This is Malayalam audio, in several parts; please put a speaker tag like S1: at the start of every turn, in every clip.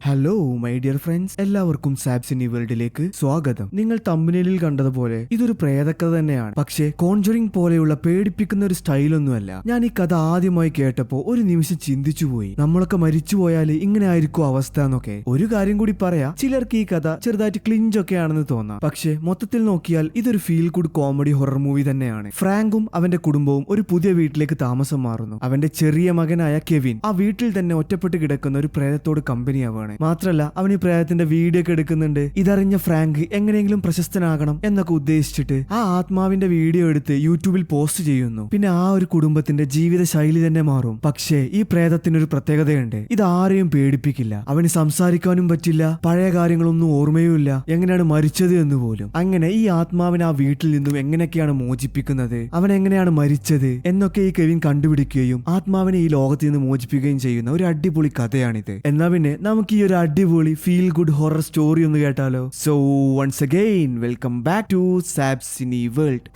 S1: ഹലോ മൈ ഡിയർ ഫ്രണ്ട്സ്, എല്ലാവർക്കും സാബ്സിനി വേൾഡിലേക്ക് സ്വാഗതം. നിങ്ങൾ തമ്പനയിലിൽ കണ്ടതുപോലെ ഇതൊരു പ്രേതകഥ തന്നെയാണ്. പക്ഷേ കോൺജറിംഗ് പോലെയുള്ള പേടിപ്പിക്കുന്ന ഒരു സ്റ്റൈലൊന്നുമല്ല. ഞാൻ ഈ കഥ ആദ്യമായി കേട്ടപ്പോൾ ഒരു നിമിഷം ചിന്തിച്ചുപോയി, നമ്മളൊക്കെ മരിച്ചുപോയാൽ ഇങ്ങനെ ആയിരിക്കും അവസ്ഥ എന്നൊക്കെ. ഒരു കാര്യം കൂടി പറയാ, ചിലർക്ക് ഈ കഥ ചെറുതായിട്ട് ക്ലിഞ്ചൊക്കെ ആണെന്ന് തോന്നാം. പക്ഷേ മൊത്തത്തിൽ നോക്കിയാൽ ഇതൊരു feel good comedy horror movie തന്നെയാണ്. ഫ്രാങ്കും അവന്റെ കുടുംബവും ഒരു പുതിയ വീട്ടിലേക്ക് താമസം മാറുന്നു. അവന്റെ ചെറിയ മകനായ കെവിൻ ആ വീട്ടിൽ തന്നെ ഒറ്റപ്പെട്ട് കിടക്കുന്ന ഒരു പ്രേതത്തോട് കമ്പനിയാവാണ്. മാത്രല്ല അവൻ ഈ പ്രേതത്തിന്റെ വീഡിയോ ഒക്കെ എടുക്കുന്നുണ്ട്. ഇതറിഞ്ഞ ഫ്രാങ്ക് എങ്ങനെയെങ്കിലും പ്രശസ്തനാകണം എന്നൊക്കെ ഉദ്ദേശിച്ചിട്ട് ആ ആത്മാവിന്റെ വീഡിയോ എടുത്ത് യൂട്യൂബിൽ പോസ്റ്റ് ചെയ്യുന്നു. പിന്നെ ആ ഒരു കുടുംബത്തിന്റെ ജീവിത ശൈലി തന്നെ മാറും. പക്ഷേ ഈ പ്രേതത്തിനൊരു പ്രത്യേകതയുണ്ട്, ഇത് ആരെയും പേടിപ്പിക്കില്ല. അവന് സംസാരിക്കാനും പറ്റില്ല, പഴയ കാര്യങ്ങളൊന്നും ഓർമ്മയുമില്ല, എങ്ങനെയാണ് മരിച്ചത് എന്ന് പോലും. അങ്ങനെ ഈ ആത്മാവിനെ ആ വീട്ടിൽ നിന്നും എങ്ങനെയൊക്കെയാണ് മോചിപ്പിക്കുന്നത്, അവൻ എങ്ങനെയാണ് മരിച്ചത് എന്നൊക്കെ ഈ കെവിൻ കണ്ടുപിടിക്കുകയും ആത്മാവിനെ ഈ ലോകത്ത് നിന്ന് മോചിപ്പിക്കുകയും ചെയ്യുന്ന ഒരു അടിപൊളി കഥയാണിത്. എന്നാ പിന്നെ നമുക്ക് ഈ ഒരു അടിപൊളി ഫീൽ ഗുഡ് ഹൊറർ സ്റ്റോറി ഒന്ന് കേട്ടാലോ? So once again welcome back to Sabsini world.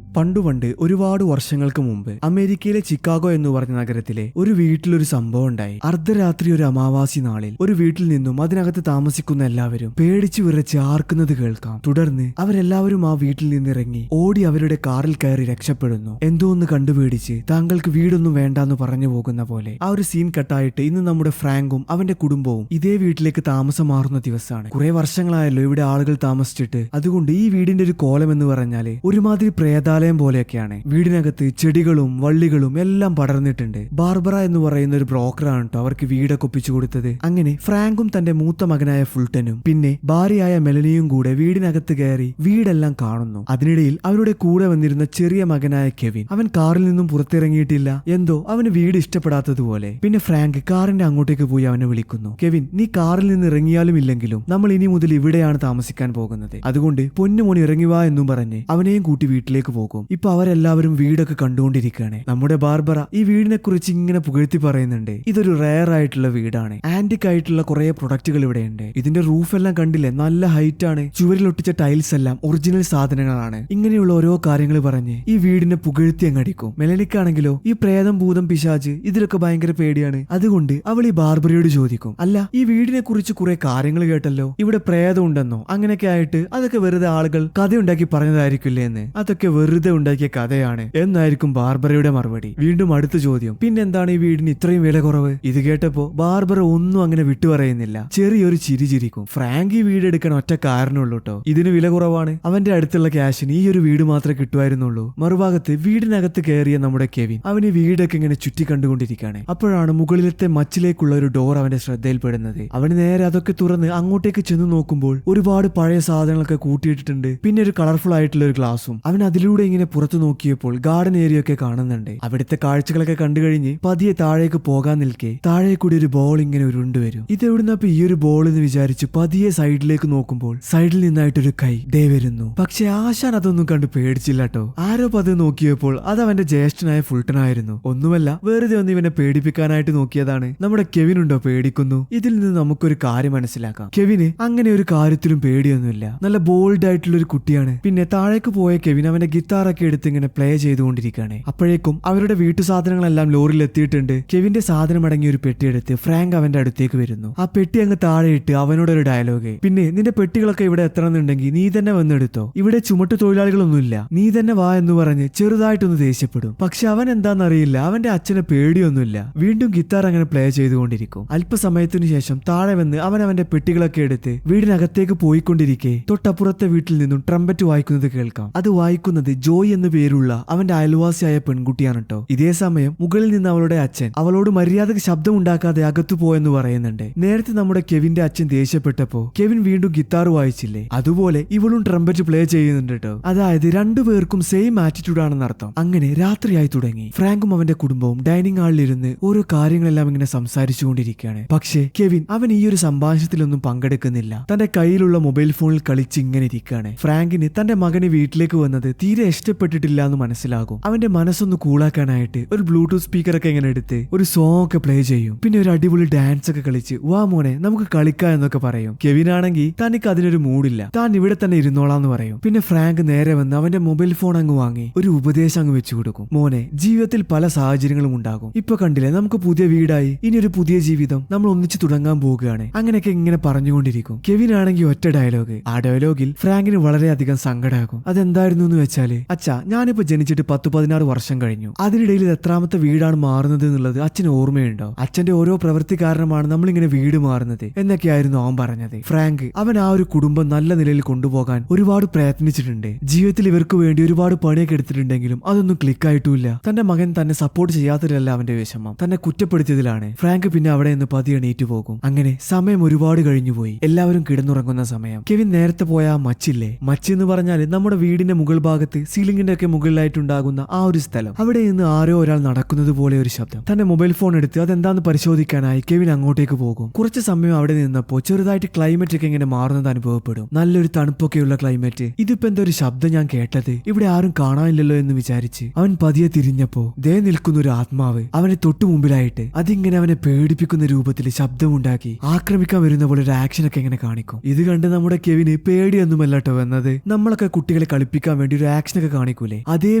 S1: പണ്ട് ഒരുപാട് വർഷങ്ങൾക്ക് മുമ്പ് അമേരിക്കയിലെ ചിക്കാഗോ എന്ന് പറഞ്ഞ നഗരത്തിലെ ഒരു വീട്ടിലൊരു സംഭവം ഉണ്ടായി. അർദ്ധരാത്രി ഒരു അമാവാസി നാളിൽ ഒരു വീട്ടിൽ നിന്നും അതിനകത്ത് താമസിക്കുന്ന എല്ലാവരും പേടിച്ചു വിറച്ച് ആർക്കുന്നത് കേൾക്കാം. തുടർന്ന് അവരെല്ലാവരും ആ വീട്ടിൽ നിന്നിറങ്ങി ഓടി അവരുടെ കാറിൽ കയറി രക്ഷപ്പെടുന്നു. എന്തോ ഒന്ന് കണ്ടുപേടിച്ച് താങ്കൾക്ക് വീടൊന്നും വേണ്ടാന്ന് പറഞ്ഞു പോകുന്ന പോലെ ആ ഒരു സീൻ കട്ടായിട്ട് ഇന്ന് നമ്മുടെ ഫ്രാങ്കും അവന്റെ കുടുംബവും ഇതേ വീട്ടിലേക്ക് താമസം മാറുന്ന ദിവസമാണ്. കുറെ വർഷങ്ങളായല്ലോ ഇവിടെ ആളുകൾ താമസിച്ചിട്ട്. അതുകൊണ്ട് ഈ വീടിന്റെ ഒരു കോലം എന്ന് പറഞ്ഞാല് ഒരുമാതിരി പ്രേതാലയം പോലെയൊക്കെയാണ്. വീടിനകത്ത് ചെടികളും വള്ളികളും എല്ലാം പടർന്നിട്ടുണ്ട്. ബാർബറ എന്ന് പറയുന്ന ഒരു ബ്രോക്കറാണ് കേട്ടോ അവർക്ക് വീടൊക്കെ ഒപ്പിച്ചു കൊടുത്തത്. അങ്ങനെ ഫ്രാങ്കും തന്റെ മൂത്ത മകനായ ഫുൾട്ടനും പിന്നെ ഭാര്യയായ മെലനിയും കൂടെ വീടിനകത്ത് കയറി വീടെല്ലാം കാണുന്നു. അതിനിടയിൽ അവരുടെ കൂടെ വന്നിരുന്ന ചെറിയ മകനായ കെവിൻ, അവൻ കാറിൽ നിന്നും പുറത്തിറങ്ങിയിട്ടില്ല. എന്തോ അവന് വീട് ഇഷ്ടപ്പെടാത്തതുപോലെ. പിന്നെ ഫ്രാങ്ക് കാറിന്റെ അങ്ങോട്ടേക്ക് പോയി അവനെ വിളിക്കുന്നു. കെവിൻ, നീ കാറിൽ നിന്ന് ഇറങ്ങിയാലും ഇല്ലെങ്കിലും നമ്മൾ ഇനി മുതൽ ഇവിടെയാണ് താമസിക്കാൻ പോകുന്നത്, അതുകൊണ്ട് പൊന്നുമോണി ഇറങ്ങി വാ എന്നും പറഞ്ഞ് അവനെയും കൂട്ടി വീട്ടിലേക്ക് പോകും. ഇപ്പൊ അവരെല്ലാവരും വീടൊക്കെ കണ്ടുകൊണ്ടിരിക്കുകയാണ്. നമ്മുടെ ബാർബറ ഈ വീടിനെ കുറിച്ച് ഇങ്ങനെ പുകഴ്ത്തി പറയുന്നുണ്ട്. ഇതൊരു റയർ ആയിട്ടുള്ള വീടാണ്, ആന്റിക് ആയിട്ടുള്ള കുറെ പ്രൊഡക്റ്റുകൾ ഇവിടെ ഉണ്ട്. ഇതിന്റെ റൂഫ് എല്ലാം കണ്ടില്ലേ, നല്ല ഹൈറ്റ് ആണ്. ചുവരിൽ ഒട്ടിച്ച ടൈൽസ് എല്ലാം ഒറിജിനൽ സാധനങ്ങളാണ്. ഇങ്ങനെയുള്ള ഓരോ കാര്യങ്ങൾ പറഞ്ഞ് ഈ വീടിനെ പുകഴ്ത്തി അങ്ങടിക്കും. മെലനിക്കാണെങ്കിലോ ഈ പ്രേതം ഭൂതം പിശാച് ഇതിലൊക്കെ ഭയങ്കര പേടിയാണ്. അതുകൊണ്ട് അവൾ ഈ ബാർബറയോട് ചോദിക്കും, അല്ല ഈ വീടിനെ കുറിച്ച് കുറെ കാര്യങ്ങൾ കേട്ടല്ലോ, ഇവിടെ പ്രേതം ഉണ്ടെന്നോ അങ്ങനെയൊക്കെ ആയിട്ട് അതൊക്കെ വെറുതെ ആളുകൾ കഥയുണ്ടാക്കി പറഞ്ഞതായിരിക്കില്ലേ എന്ന്. അതൊക്കെ വെറുതെ ഉണ്ടാക്കിയ കഥയാണ് എന്നായിരിക്കും ബാർബറയുടെ മറുപടി. വീണ്ടും അടുത്ത ചോദ്യം, പിന്നെന്താണ് ഈ വീടിന് ഇത്രയും വില കുറവ്? ഇത് കേട്ടപ്പോ ബാർബറ ഒന്നും അങ്ങനെ വിട്ടു പറയുന്നില്ല, ചെറിയൊരു ചിരി ചിരിക്കും. ഫ്രാങ്ക് ഈ വീട് എടുക്കാൻ ഒറ്റ കാരണമുള്ളൂ കേട്ടോ, ഇതിന് വില കുറവാണ്. അവന്റെ അടുത്തുള്ള ക്യാഷിന് ഈ ഒരു വീട് മാത്രമേ കിട്ടുമായിരുന്നുള്ളൂ. മറുഭാഗത്ത് വീടിനകത്ത് കയറിയ നമ്മുടെ കെവിൻ അവന് വീടൊക്കെ ഇങ്ങനെ ചുറ്റി കണ്ടുകൊണ്ടിരിക്കുകയാണ്. അപ്പോഴാണ് മുകളിലത്തെ മച്ചിലേക്കുള്ള ഒരു ഡോർ അവന്റെ ശ്രദ്ധയിൽപ്പെടുന്നത്. അവന് നേരെ അതൊക്കെ തുറന്ന് അങ്ങോട്ടേക്ക് ചെന്ന് നോക്കുമ്പോൾ ഒരുപാട് പഴയ സാധനങ്ങളൊക്കെ കൂട്ടിയിട്ടിട്ടുണ്ട്. പിന്നെ ഒരു കളർഫുൾ ആയിട്ടുള്ള ഒരു ഗ്ലാസും. അവൻ അതിലൂടെ ഇങ്ങനെ പുറത്തു നോക്കിയപ്പോൾ ഗാർഡൻ ഏരിയ ഒക്കെ കാണുന്നുണ്ട്. അവിടുത്തെ കാഴ്ചകളൊക്കെ കണ്ടു കഴിഞ്ഞ് പതിയെ താഴേക്ക് പോകാൻ നിൽക്കെ താഴെ കൂടി ഒരു ബോൾ ഇങ്ങനെ ഉരുണ്ടുവരും. ഇതെവിടുന്നപ്പോ ഈ ഒരു ബോൾ എന്ന് വിചാരിച്ച് പതിയെ സൈഡിലേക്ക് നോക്കുമ്പോൾ സൈഡിൽ നിന്നായിട്ടൊരു കൈ ദേ വരുന്നു. പക്ഷെ ആശാൻ അതൊന്നും കണ്ട് പേടിച്ചില്ല കേട്ടോ. ആരോ പതിയെ നോക്കിയപ്പോൾ അത് അവന്റെ ജ്യേഷ്ഠനായ ഫുൾട്ടനായിരുന്നു. ഒന്നുമല്ല, വെറുതെ ഒന്ന് ഇവനെ പേടിപ്പിക്കാനായിട്ട് നോക്കിയതാണ്. നമ്മുടെ കെവിൻ ഉണ്ടോ പേടിക്കുന്നു. ഇതിൽ നിന്ന് നമുക്കൊരു കാര്യം മനസ്സിലാക്കാം, കെവിന് അങ്ങനെ ഒരു കാര്യത്തിലും പേടിയൊന്നുമില്ല. നല്ല ബോൾഡ് ആയിട്ടുള്ള ഒരു കുട്ടിയാണ്. പിന്നെ താഴേക്ക് പോയ കെവിൻ അവന്റെ ഗിത്താറൊക്കെ എടുത്ത് ഇങ്ങനെ പ്ലേ ചെയ്തുകൊണ്ടിരിക്കുകയാണ്. അപ്പോഴേക്കും അവരുടെ വീട്ടു സാധനങ്ങളെല്ലാം ലോറിയിൽ എത്തിയിട്ടുണ്ട്. കെവിന്റെ സാധനം അടങ്ങിയ ഒരു പെട്ടിയെടുത്ത് ഫ്രാങ്ക് അവന്റെ അടുത്തേക്ക് വരുന്നു. ആ പെട്ടി അങ്ങ് താഴെയിട്ട് അവനോടൊരു ഡയലോഗ്, പിന്നെ നിന്റെ പെട്ടികളൊക്കെ ഇവിടെ എത്തണമെന്നുണ്ടെങ്കിൽ നീ തന്നെ വന്നെടുത്തോ, ഇവിടെ ചുമട്ടു തൊഴിലാളികളൊന്നുമില്ല, നീ തന്നെ വാ എന്ന് പറഞ്ഞ് ചെറുതായിട്ടൊന്ന് ദേഷ്യപ്പെടും. പക്ഷെ അവൻ എന്താണെന്നറിയില്ല, അവന്റെ അച്ഛനെ പേടിയൊന്നുമില്ല. വീണ്ടും ഗിത്താർ അങ്ങനെ പ്ലേ ചെയ്തുകൊണ്ടിരിക്കും. അല്പസമയത്തിനു ശേഷം താഴെ വന്ന് അവൻ അവന്റെ പെട്ടികളൊക്കെ എടുത്ത് വീടിനകത്തേക്ക് പോയിക്കൊണ്ടിരിക്കെ തൊട്ടപ്പുറത്തെ വീട്ടിൽ നിന്നും ട്രംപറ്റ് വായിക്കുന്നത് കേൾക്കാം. അത് വായിക്കുന്നത് ജോയ് എന്ന് പേരുള്ള അവന്റെ അയൽവാസിയായ പെൺകുട്ടിയാണ് കേട്ടോ. ഇതേ സമയം മുകളിൽ നിന്ന് അവളുടെ അച്ഛൻ അവളോട് മര്യാദക്ക് ശബ്ദം ഉണ്ടാക്കാതെ അകത്തു പോയെന്ന് പറയുന്നുണ്ട്. നേരത്തെ നമ്മുടെ കെവിന്റെ അച്ഛൻ ദേഷ്യപ്പെട്ടപ്പോ കെവിൻ വീണ്ടും ഗിത്താർ വായിച്ചില്ലേ, അതുപോലെ ഇവളും ട്രംപറ്റ് പ്ലേ ചെയ്യുന്നുണ്ട് കേട്ടോ. അതായത് രണ്ടുപേർക്കും സെയിം ആറ്റിറ്റ്യൂഡ് ആണെന്ന് അർത്ഥം. അങ്ങനെ രാത്രിയായി തുടങ്ങി. ഫ്രാങ്കും അവന്റെ കുടുംബവും ഡൈനിങ് ഹാളിലിരുന്ന് ഓരോ കാര്യങ്ങളെല്ലാം ഇങ്ങനെ സംസാരിച്ചുകൊണ്ടിരിക്കുകയാണ്. പക്ഷേ കെവിൻ അവൻ ഈ ഒരു സംഭാഷണത്തിലൊന്നും പങ്കെടുക്കുന്നില്ല. തന്റെ കയ്യിലുള്ള മൊബൈൽ ഫോണിൽ കളിച്ച് ഇങ്ങനെ ഇരിക്കുകയാണ്. ഫ്രാങ്കിന് തന്റെ മകന് വീട്ടിലേക്ക് വന്നത് തീരെ ഇഷ്ടപ്പെട്ടിട്ടില്ല എന്ന് മനസ്സിലാകും. അവന്റെ മനസ്സൊന്ന് കൂളാക്കാനായിട്ട് ഒരു ബ്ലൂടൂത്ത് സ്പീക്കറൊക്കെ ഇങ്ങനെ എടുത്ത് ഒരു സോങ് ഒക്കെ പ്ലേ ചെയ്യും. പിന്നെ ഒരു അടിപൊളി ഡാൻസ് ഒക്കെ കളിച്ച് വാ മോനെ നമുക്ക് കളിക്കാം എന്നൊക്കെ പറയും. കെവിൻ ആണെങ്കിൽ തനിക്ക് അതിനൊരു മൂഡില്ല, താൻ ഇവിടെ തന്നെ ഇരുന്നോളാന്ന് പറയും. പിന്നെ ഫ്രാങ്ക് നേരെ വന്ന് അവന്റെ മൊബൈൽ ഫോൺ അങ്ങ് വാങ്ങി ഒരു ഉപദേശം അങ്ങ് വെച്ചു കൊടുക്കും. മോനെ, ജീവിതത്തിൽ പല സാഹചര്യങ്ങളും ഉണ്ടാകും. ഇപ്പൊ കണ്ടില്ലേ, നമുക്ക് പുതിയ വീടായി, ഇനി ഒരു പുതിയ ജീവിതം നമ്മൾ ഒന്നിച്ച് തുടങ്ങാൻ പോവുകയാണ്. അങ്ങനെയൊക്കെ ഇങ്ങനെ പറഞ്ഞുകൊണ്ടിരിക്കും. കെവിൻ ആണെങ്കിൽ ഒറ്റ ഡയലോഗ്. ആ ഡയലോഗിൽ ഫ്രാങ്കിന് വളരെയധികം സങ്കടമാകും. അതെന്തായിരുന്നു എന്ന് വെച്ചാല്, അച്ഛാ ഞാനിപ്പോ ജനിച്ചിട്ട് 10-16 വർഷം കഴിഞ്ഞു. അതിനിടയിൽ ഇത് എത്രാമത്തെ വീടാണ് മാറുന്നത് എന്നുള്ളത് അച്ഛന് ഓർമ്മയുണ്ടോ? അച്ഛന്റെ ഓരോ പ്രവൃത്തി കാരണമാണ് നമ്മളിങ്ങനെ വീട് മാറുന്നത് എന്നൊക്കെയായിരുന്നു അവൻ പറഞ്ഞത്. ഫ്രാങ്ക് അവൻ ആ ഒരു കുടുംബം നല്ല നിലയിൽ കൊണ്ടുപോകാൻ ഒരുപാട് പ്രയത്നിച്ചിട്ടുണ്ട്. ജീവിതത്തിൽ ഇവർക്ക് വേണ്ടി ഒരുപാട് പണിയൊക്കെ എടുത്തിട്ടുണ്ടെങ്കിലും അതൊന്നും ക്ലിക്കായിട്ടുമില്ല. തന്റെ മകൻ തന്നെ സപ്പോർട്ട് ചെയ്യാത്തതിലല്ല അവന്റെ വിഷമം, തന്നെ കുറ്റപ്പെടുത്തിയതിലാണ്. ഫ്രാങ്ക് പിന്നെ അവിടെ നിന്ന് പതിയെ എണീറ്റ് പോകും. അങ്ങനെ സമയം ഒരുപാട് കഴിഞ്ഞുപോയി. എല്ലാവരും കിടന്നുറങ്ങുന്ന സമയം. കെവിൻ നേരത്തെ പോയ ആ മച്ചില്ലേ, മച്ച് എന്ന് പറഞ്ഞാൽ നമ്മുടെ വീടിന്റെ മുകൾ ഭാഗത്ത് സീലിംഗിന്റെ ഒക്കെ മുകളിലായിട്ടുണ്ടാകുന്ന ആ ഒരു സ്ഥലം. അവിടെ നിന്ന് ആരോ ഒരാൾ നടക്കുന്നത് പോലെ ഒരു ശബ്ദം. തന്റെ മൊബൈൽ ഫോൺ എടുത്ത് അതെന്താന്ന് പരിശോധിക്കാനായി കെവിൻ അങ്ങോട്ടേക്ക് പോകും. കുറച്ച് സമയം അവിടെ നിന്നപ്പോ ചെറുതായിട്ട് ക്ലൈമറ്റ് ഒക്കെ ഇങ്ങനെ മാറുന്നത് അനുഭവപ്പെടും. നല്ലൊരു തണുപ്പൊക്കെയുള്ള ക്ലൈമറ്റ്. ഇതിപ്പോ എന്താ ഒരു ശബ്ദം ഞാൻ കേട്ടത്, ഇവിടെ ആരും കാണാനില്ലല്ലോ എന്ന് വിചാരിച്ച് അവൻ പതിയെ തിരിഞ്ഞപ്പോ ദേ നിൽക്കുന്ന ഒരു ആത്മാവ് അവനെ തൊട്ടു മുമ്പിലായിട്ട് അതിങ്ങനെ അവനെ പേടിപ്പിക്കുന്ന രൂപത്തിൽ ശബ്ദമുണ്ടാക്കി ആക്രമിക്കാൻ വരുന്ന പോലെ ഒരു ആക്ഷൻ ഒക്കെ ഇങ്ങനെ കാണിക്കും. ഇത് കണ്ട് നമ്മുടെ കെവിന് പേടിയൊന്നുമല്ലട്ടോ വന്നത്. നമ്മളൊക്കെ കുട്ടികളെ കളിപ്പിക്കാൻ വേണ്ടി ഒരു ആക്ഷൻ ഒക്കെ കാണിക്കൂലേ, അതേ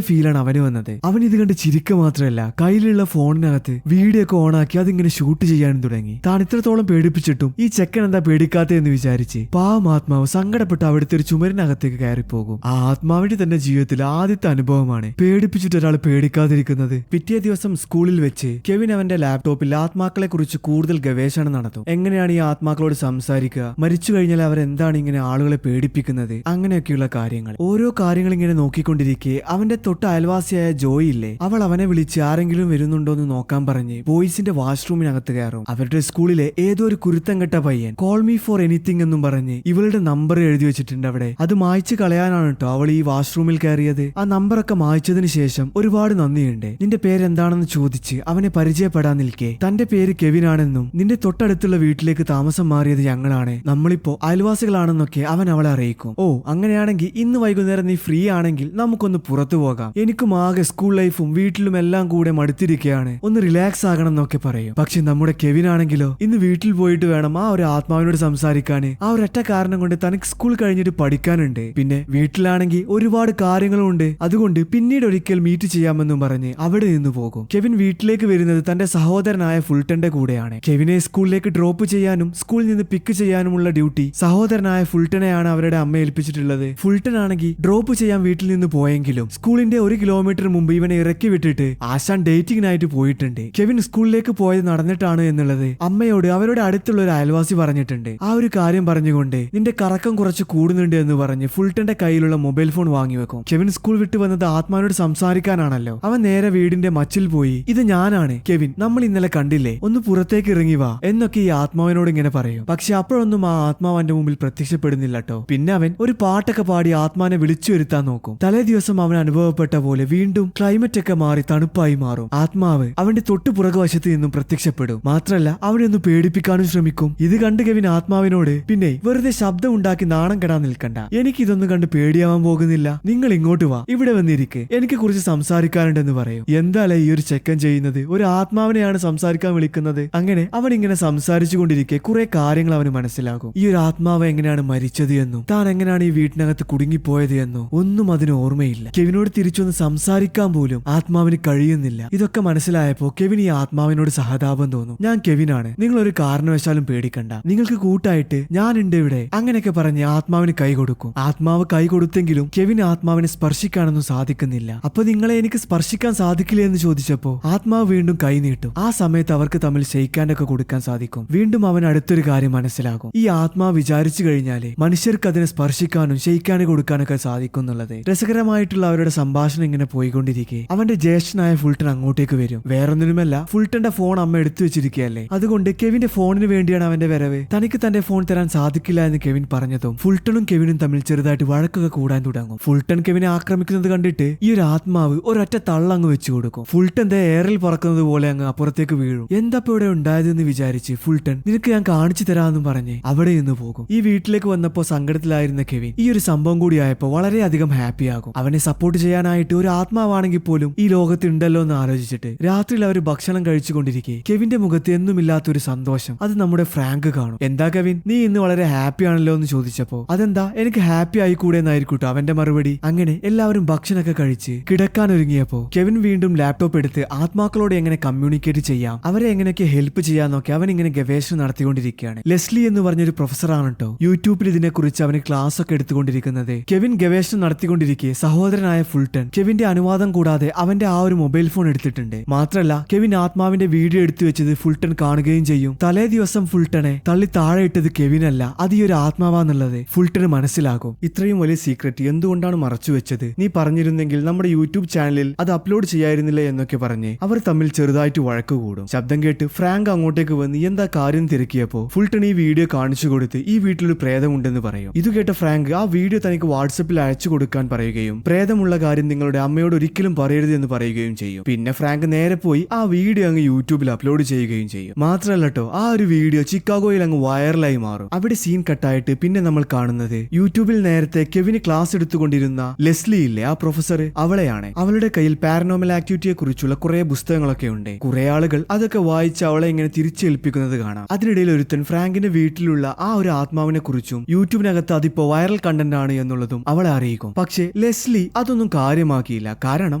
S1: ഫീലാണ് അവന് വന്നത്. അവൻ ഇത് കണ്ട് ചിരിക്കുക മാത്രമല്ല, കയ്യിലുള്ള ഫോണിനകത്ത് വീഡിയോ ഒക്കെ ഓണാക്കി അതിങ്ങനെ ഷൂട്ട് ചെയ്യാനും തുടങ്ങി. താൻ ഇത്രത്തോളം പേടിപ്പിച്ചിട്ടും ഈ ചെക്കൻ എന്താ പേടിക്കാത്ത എന്ന് വിചാരിച്ച് പാവം ആത്മാവ് സങ്കടപ്പെട്ട് അവിടുത്തെ ഒരു ചുമരിനകത്തേക്ക് കയറിപ്പോകും. ആ ആത്മാവിന്റെ തന്നെ ജീവിതത്തിൽ ആദ്യത്തെ അനുഭവമാണ് പേടിപ്പിച്ചിട്ട് ഒരാൾ പേടിക്കാതിരിക്കുന്നത്. പിറ്റേ ദിവസം സ്കൂളിൽ വെച്ച് കെവിൻ അവന്റെ ലാപ്ടോപ്പിൽ ആത്മാക്കളെ കുറിച്ച് കൂടുതൽ ഗവേഷണം നടത്തും. എങ്ങനെയാണ് ഈ ആത്മാക്കളോട് സംസാരിക്കുക, മരിച്ചു കഴിഞ്ഞാൽ അവരെന്താണ് ഇങ്ങനെ ആളുകളെ പേടിപ്പിക്കുന്നത്, അങ്ങനെയൊക്കെയുള്ള കാര്യങ്ങൾ. ഓരോ കാര്യങ്ങൾ ഇങ്ങനെ നോക്കിക്കൊണ്ടിരിക്കെ അവന്റെ തൊട്ട് അയൽവാസിയായ ജോയി ഇല്ലേ, അവൾ അവനെ വിളിച്ച് ആരെങ്കിലും വരുന്നുണ്ടോ എന്ന് നോക്കാൻ പറഞ്ഞ് ബോയ്സിന്റെ വാഷ്റൂമിനകത്ത് കയറും. അവരുടെ സ്കൂളിലെ ഏതോ ഒരു കുരുത്തം കെട്ട പയ്യൻ കോൾ മീ ഫോർ എനിത്തിങ് എന്നും പറഞ്ഞ് ഇവളുടെ നമ്പർ എഴുതി വെച്ചിട്ടുണ്ട് അവിടെ. അത് മായ്ച്ചു കളയാനാണ് കേട്ടോ അവൾ ഈ വാഷ്റൂമിൽ കയറിയത്. ആ നമ്പറൊക്കെ മായ്ച്ചതിന് ശേഷം ഒരുപാട് നന്ദിയുണ്ട്, നിന്റെ പേരെന്താണെന്ന് ചോദിച്ച് അവനെ പരിചയപ്പെടാൻ നിൽക്കെ തന്റെ പേര് കെവിൻ ആണെന്നും നിന്റെ തൊട്ടടുത്തുള്ള വീട്ടിലേക്ക് താമസം മാറിയത് ഞങ്ങളാണ്, നമ്മളിപ്പോ അയൽവാസികളാണെന്നൊക്കെ അവൻ അവളെ അറിയിക്കും. ഓ അങ്ങനെയാണെങ്കിൽ ഇന്ന് വൈകുന്നേരം നീ ഫ്രീ ആണെങ്കിൽ നമുക്കൊന്ന് പുറത്തു പോകാം, എനിക്കും ആകെ സ്കൂൾ ലൈഫും വീട്ടിലും എല്ലാം കൂടെ മടുത്തിരിക്കുകയാണ്, ഒന്ന് റിലാക്സ് ആകണം എന്നൊക്കെ പറയും. പക്ഷെ നമ്മുടെ കെവിൻ ആണെങ്കിലോ ഇന്ന് വീട്ടിൽ പോയിട്ട് വേണം ആ ഒരു ആത്മാവിനോട് സംസാരിക്കാന്. ആ ഒരൊറ്റ കാരണം കൊണ്ട് തനിക്ക് സ്കൂൾ കഴിഞ്ഞിട്ട് പഠിക്കാനുണ്ട്, പിന്നെ വീട്ടിലാണെങ്കിൽ ഒരുപാട് കാര്യങ്ങളും ഉണ്ട്, അതുകൊണ്ട് പിന്നീട് ഒരിക്കൽ മീറ്റ് ചെയ്യാമെന്നും പറഞ്ഞ് അവിടെ നിന്ന് പോകും. കെവിൻ വീട്ടിലേക്ക് വരുന്നത് തന്റെ സഹോദരനായ ഫുൾട്ടന്റെ കൂടെയാണ്. കെവിനെ സ്കൂളിലേക്ക് ഡ്രോപ്പ് ചെയ്യാനും സ്കൂളിൽ നിന്ന് പിക്ക് ചെയ്യാനുമുള്ള ഡ്യൂട്ടി സഹോദരനായ ഫുൾട്ടനെയാണ് അവരുടെ അമ്മ ഏൽപ്പിച്ചിട്ടുള്ളത്. ഫുൾട്ടൻ ആണെങ്കിൽ ഡ്രോപ്പ് ചെയ്യാൻ വീട്ടിൽ നിന്ന് പോയെങ്കിലും സ്കൂളിന്റെ 1 കിലോമീറ്റർ മുമ്പ് ഇവനെ ഇറക്കി വിട്ടിട്ട് ആശാൻ ഡേറ്റിംഗിനായിട്ട് പോയിട്ടുണ്ട്. കെവിൻ സ്കൂളിലേക്ക് പോയത് നടന്നിട്ടാണ് എന്നുള്ളത് അമ്മയോട് അവരുടെ അടുത്തുള്ള ഒരു അയൽവാസി പറഞ്ഞിട്ടുണ്ട്. ആ ഒരു കാര്യം പറഞ്ഞുകൊണ്ട് നിന്റെ കറക്കം കുറച്ച് കൂടുന്നുണ്ട് എന്ന് പറഞ്ഞ് ഫുൾട്ടന്റെ കയ്യിലുള്ള മൊബൈൽ ഫോൺ വാങ്ങി വെക്കും. കെവിൻ സ്കൂൾ വിട്ട് വന്നത് ആത്മാവിനോട് സംസാരിക്കാനാണല്ലോ. അവൻ നേരെ വീടിന്റെ മച്ചിൽ പോയി ഇത് ഞാനാണ് കെവിൻ, നമ്മൾ ഇന്നലെ കണ്ടില്ലേ, ഒന്ന് പുറത്തേക്ക് ഇറങ്ങി വാ എന്നൊക്കെ ഈ ആത്മാവിനോട് ഇങ്ങനെ പറയും. പക്ഷെ അപ്പോഴൊന്നും ആ ആത്മാവ് അവന്റെ മുമ്പിൽ പ്രത്യക്ഷപ്പെടുന്നില്ല കേട്ടോ. പിന്നെ അവൻ ഒരു പാട്ടൊക്കെ പാടി ആത്മാവിനെ വിളിച്ചു വരുത്താൻ നോക്കും. തലേ ദിവസം അവൻ അനുഭവപ്പെട്ട പോലെ വീണ്ടും ക്ലൈമറ്റ് ഒക്കെ മാറി തണുപ്പായി മാറും. ആത്മാവ് അവന്റെ തൊട്ടു പുറകുവശത്ത് നിന്നും പ്രത്യക്ഷപ്പെടും. മാത്രല്ല അവനെ ഒന്ന് പേടിപ്പിക്കാനും ശ്രമിക്കും. ഇത് കണ്ട് കെവിൻ ആത്മാവിനോട് പിന്നെ വെറുതെ ശബ്ദം ഉണ്ടാക്കി നാണം കെടാൻ നിൽക്കണ്ട, എനിക്കിതൊന്നും കണ്ട് പേടിയാവാൻ പോകുന്നില്ല, നിങ്ങൾ ഇങ്ങോട്ട് വാ, ഇവിടെ വന്നിരിക്കെ, എനിക്ക് കുറിച്ച് സംസാരിക്കാനുണ്ടെന്ന് പറയും. എന്തായാലും ഈ ഒരു ചെക്കൻ ചെയ്യുന്നത്, ഒരു ആത്മാവിനെയാണ് സംസാരിക്കാൻ വിളിക്കുന്നത്. അങ്ങനെ അവൻ ഇങ്ങനെ സംസാരിച്ചു കൊണ്ടിരിക്കെ കുറെ കാര്യങ്ങൾ അവന് മനസ്സിലാകും. ഈ ഒരു ആത്മാവ് എങ്ങനെയാണ് മരിച്ചത് എന്നും താൻ എങ്ങനെയാണ് ഈ വീട്ടിനകത്ത് കുടുങ്ങിപ്പോയത് എന്നോ ഒന്നും അതിന് ഓർമ്മയില്ല. കെവിനോട് തിരിച്ചൊന്ന് സംസാരിക്കാൻ പോലും ആത്മാവിന് കഴിയുന്നില്ല. ഇതൊക്കെ മനസ്സിലായപ്പോ കെവിൻ ഈ ആത്മാവിനോട് സഹതാപം തോന്നും. ഞാൻ കെവിനാണ്, നിങ്ങൾ ഒരു കാരണവശാലും പേടിക്കണ്ട, നിങ്ങൾക്ക് കൂട്ടായിട്ട് ഞാനുണ്ട് ഇവിടെ, അങ്ങനെയൊക്കെ പറഞ്ഞ് ആത്മാവിന് കൈ കൊടുക്കും. ആത്മാവ് കൈ കൊടുത്തെങ്കിലും കെവിൻ ആത്മാവിനെ സ്പർശിക്കാനൊന്നും സാധിക്കുന്നില്ല. അപ്പൊ നിങ്ങളെ എനിക്ക് സ്പർശിക്കാൻ സാധിക്കില്ല എന്ന് ചോദിച്ചപ്പോ ആത്മാവ് വീണ്ടും കൈ നീട്ടും. ആ സമയത്ത് അവർക്ക് തമ്മിൽ ഷെയ്ക്കാൻഡൊക്കെ കൊടുക്കാൻ സാധിക്കും. വീണ്ടും അവൻ അടുത്തൊരു കാര്യം മനസ്സിലാകും, ഈ ആത്മാവ് വിചാരിച്ചു കഴിഞ്ഞാല് മനുഷ്യർക്ക് അതിനെ സ്പർശിക്കാനും ഷെയ്ക്കാന് കൊടുക്കാനൊക്കെ സാധിക്കും എന്നുള്ളത്. രസകരമായിട്ടുള്ള അവരുടെ സംഭാഷണം ഇങ്ങനെ പോയിക്കൊണ്ടിരിക്കെ അവന്റെ ജ്യേഷ്ഠനായ ഫുൾട്ടൻ അങ്ങോട്ടേക്ക് വരും. വേറൊന്നിനുമല്ല, ഫുൾട്ടന്റെ ഫോൺ അമ്മ എടുത്തു വെച്ചിരിക്കുകയല്ലേ, അതുകൊണ്ട് കെവിന്റെ ഫോണിന് വേണ്ടിയാണ് അവന്റെ വരവ്. തനിക്ക് തന്റെ ഫോൺ തരാൻ സാധിക്കില്ല എന്ന് കെവിൻ പറഞ്ഞതും ഫുൾട്ടനും കെവിനും തമ്മിൽ ചെറുതായിട്ട് വഴക്കൊക്കെ കൂടാൻ തുടങ്ങും. ഫുൾട്ടൻ കെവിനെ ആക്രമിക്കുന്നത് കണ്ടിട്ട് ഈ ഒരു ആത്മാവ് ഒരൊറ്റ തള്ളങ്ങ് വെച്ചു കൊടുക്കും. ഫുൾട്ടൻ എയറിൽ പറക്കുന്നത് പോലെ അങ്ങ് അപ്പുറത്തേക്ക് വീഴും. എന്താ ഇവിടെ ഉണ്ടായതെന്ന് വിചാരിച്ച് ഫുൾട്ടൻ നിനക്ക് ഞാൻ കാണിച്ചു തരാമെന്നും പറഞ്ഞ് അവിടെ നിന്ന് പോകും. ഈ വീട്ടിലേക്ക് വന്നപ്പോ സങ്കടത്തിലായിരുന്ന കെവിൻ ഈ ഒരു സംഭവം കൂടി ആയപ്പോ വളരെയധികം ഹാപ്പി ആകും. മനസ്സിലാകും. അവനെ സപ്പോർട്ട് ചെയ്യാനായിട്ട് ഒരു ആത്മാവാണെങ്കിൽ പോലും ഈ ലോകത്തുണ്ടല്ലോ എന്ന് ആലോചിച്ചിട്ട് രാത്രിയിൽ അവർ ഭക്ഷണം കഴിച്ചുകൊണ്ടിരിക്കെ കെവിന്റെ മുഖത്ത് എന്നുമില്ലാത്തൊരു സന്തോഷം അത് നമ്മുടെ ഫ്രാങ്ക് കാണും. എന്താ കെവിൻ, നീ ഇന്ന് വളരെ ഹാപ്പി ആണല്ലോ എന്ന് ചോദിച്ചപ്പോ അതെന്താ എനിക്ക് ഹാപ്പി ആയിക്കൂടെ എന്നായിരിക്കട്ടോ അവന്റെ മറുപടി. അങ്ങനെ എല്ലാവരും ഭക്ഷണമൊക്കെ കഴിച്ച് കിടക്കാൻ ഒരുങ്ങിയപ്പോ കെവിൻ വീണ്ടും ലാപ്ടോപ്പ് എടുത്ത് ആത്മാക്കളോട് എങ്ങനെ കമ്മ്യൂണിക്കേറ്റ് ചെയ്യാം, അവരെ എങ്ങനെയൊക്കെ ഹെൽപ്പ് ചെയ്യാന്നൊക്കെ അവൻ ഇങ്ങനെ ഗവേഷണം നടത്തിക്കൊണ്ടിരിക്കുകയാണ്. ലെസ്ലി എന്ന് പറഞ്ഞൊരു പ്രൊഫസറാണ് കേട്ടോ യൂട്യൂബിൽ ഇതിനെക്കുറിച്ച് അവന് ക്ലാസ് ഒക്കെ എടുത്തുകൊണ്ടിരിക്കുന്നത്. കെവിൻ ഗവേഷണം നടത്തിക്കൊണ്ടിരിക്കെ സഹോദരനായ ഫുൾട്ടൺ കെവിന്റെ അനുവാദം കൂടാതെ അവന്റെ ആ ഒരു മൊബൈൽ ഫോൺ എടുത്തിട്ടുണ്ട്. മാത്രല്ല കെവിൻ ആത്മാവിന്റെ വീഡിയോ എടുത്തു വെച്ചത് ഫുൾട്ടൺ കാണുകയും ചെയ്യും. തലേ ദിവസം ഫുൾട്ടനെ തള്ളി താഴെ ഇട്ടത് കെവിനല്ല, അത് ഈ ഒരു ആത്മാവാന്നുള്ളത് ഫുൾട്ടന് മനസ്സിലാകും. ഇത്രയും വലിയ സീക്രട്ട് എന്തുകൊണ്ടാണ് മറച്ചു വെച്ചത്, നീ പറഞ്ഞിരുന്നെങ്കിൽ നമ്മുടെ യൂട്യൂബ് ചാനലിൽ അത് അപ്ലോഡ് ചെയ്യായിരുന്നില്ല എന്നൊക്കെ പറഞ്ഞ് അവർ തമ്മിൽ ചെറുതായിട്ട് വഴക്ക് കൂടും. ശബ്ദം കേട്ട് ഫ്രാങ്ക് അങ്ങോട്ടേക്ക് വന്ന് എന്താ കാര്യം തിരക്കിയപ്പോ ഫുൾട്ടൺ ഈ വീഡിയോ കാണിച്ചു കൊടുത്ത് ഈ വീട്ടിലൊരു പ്രേതമുണ്ടെന്ന് പറയും. ഇത് കേട്ട ഫ്രാങ്ക് ആ വീഡിയോ തനിക്ക് വാട്സപ്പിൽ അയച്ചു കൊടുക്കാൻ പറയുകയും പ്രേതമുള്ള കാര്യം നിങ്ങളുടെ അമ്മയോട് ഒരിക്കലും പറയരുത് എന്ന് പറയുകയും ചെയ്യും. പിന്നെ ഫ്രാങ്ക് നേരെ പോയി ആ വീഡിയോ അങ്ങ് യൂട്യൂബിൽ അപ്ലോഡ് ചെയ്യുകയും ചെയ്യും. മാത്രല്ല കേട്ടോ ആ ഒരു വീഡിയോ ചിക്കാഗോയിൽ അങ്ങ് വൈറലായി മാറും. അവിടെ സീൻ കട്ടായിട്ട് പിന്നെ നമ്മൾ കാണുന്നത് യൂട്യൂബിൽ നേരത്തെ കെവിന് ക്ലാസ് എടുത്തുകൊണ്ടിരുന്ന ലെസ്ലി ഇല്ലേ ആ പ്രൊഫസർ, അവളെയാണ്. അവളുടെ കയ്യിൽ പാരനോമൽ ആക്ടിവിറ്റിയെ കുറിച്ചുള്ള കുറെ പുസ്തകങ്ങളൊക്കെ ഉണ്ട്. കുറെ ആളുകൾ അതൊക്കെ വായിച്ച് അവളെ ഇങ്ങനെ തിരിച്ചേൽപ്പിക്കുന്നത് കാണാം. അതിനിടയിൽ ഒരുത്തൻ ഫ്രാങ്കിന്റെ വീട്ടിലുള്ള ആ ഒരു ആത്മാവിനെ കുറിച്ചും യൂട്യൂബിനകത്ത് അതിപ്പോ വൈറൽ കണ്ടന്റ് ആണ് എന്നുള്ളതും അവളെ അറിയിക്കും. പക്ഷേ ലെസ്ലി അതൊന്നും കാര്യമാക്കിയില്ല. കാരണം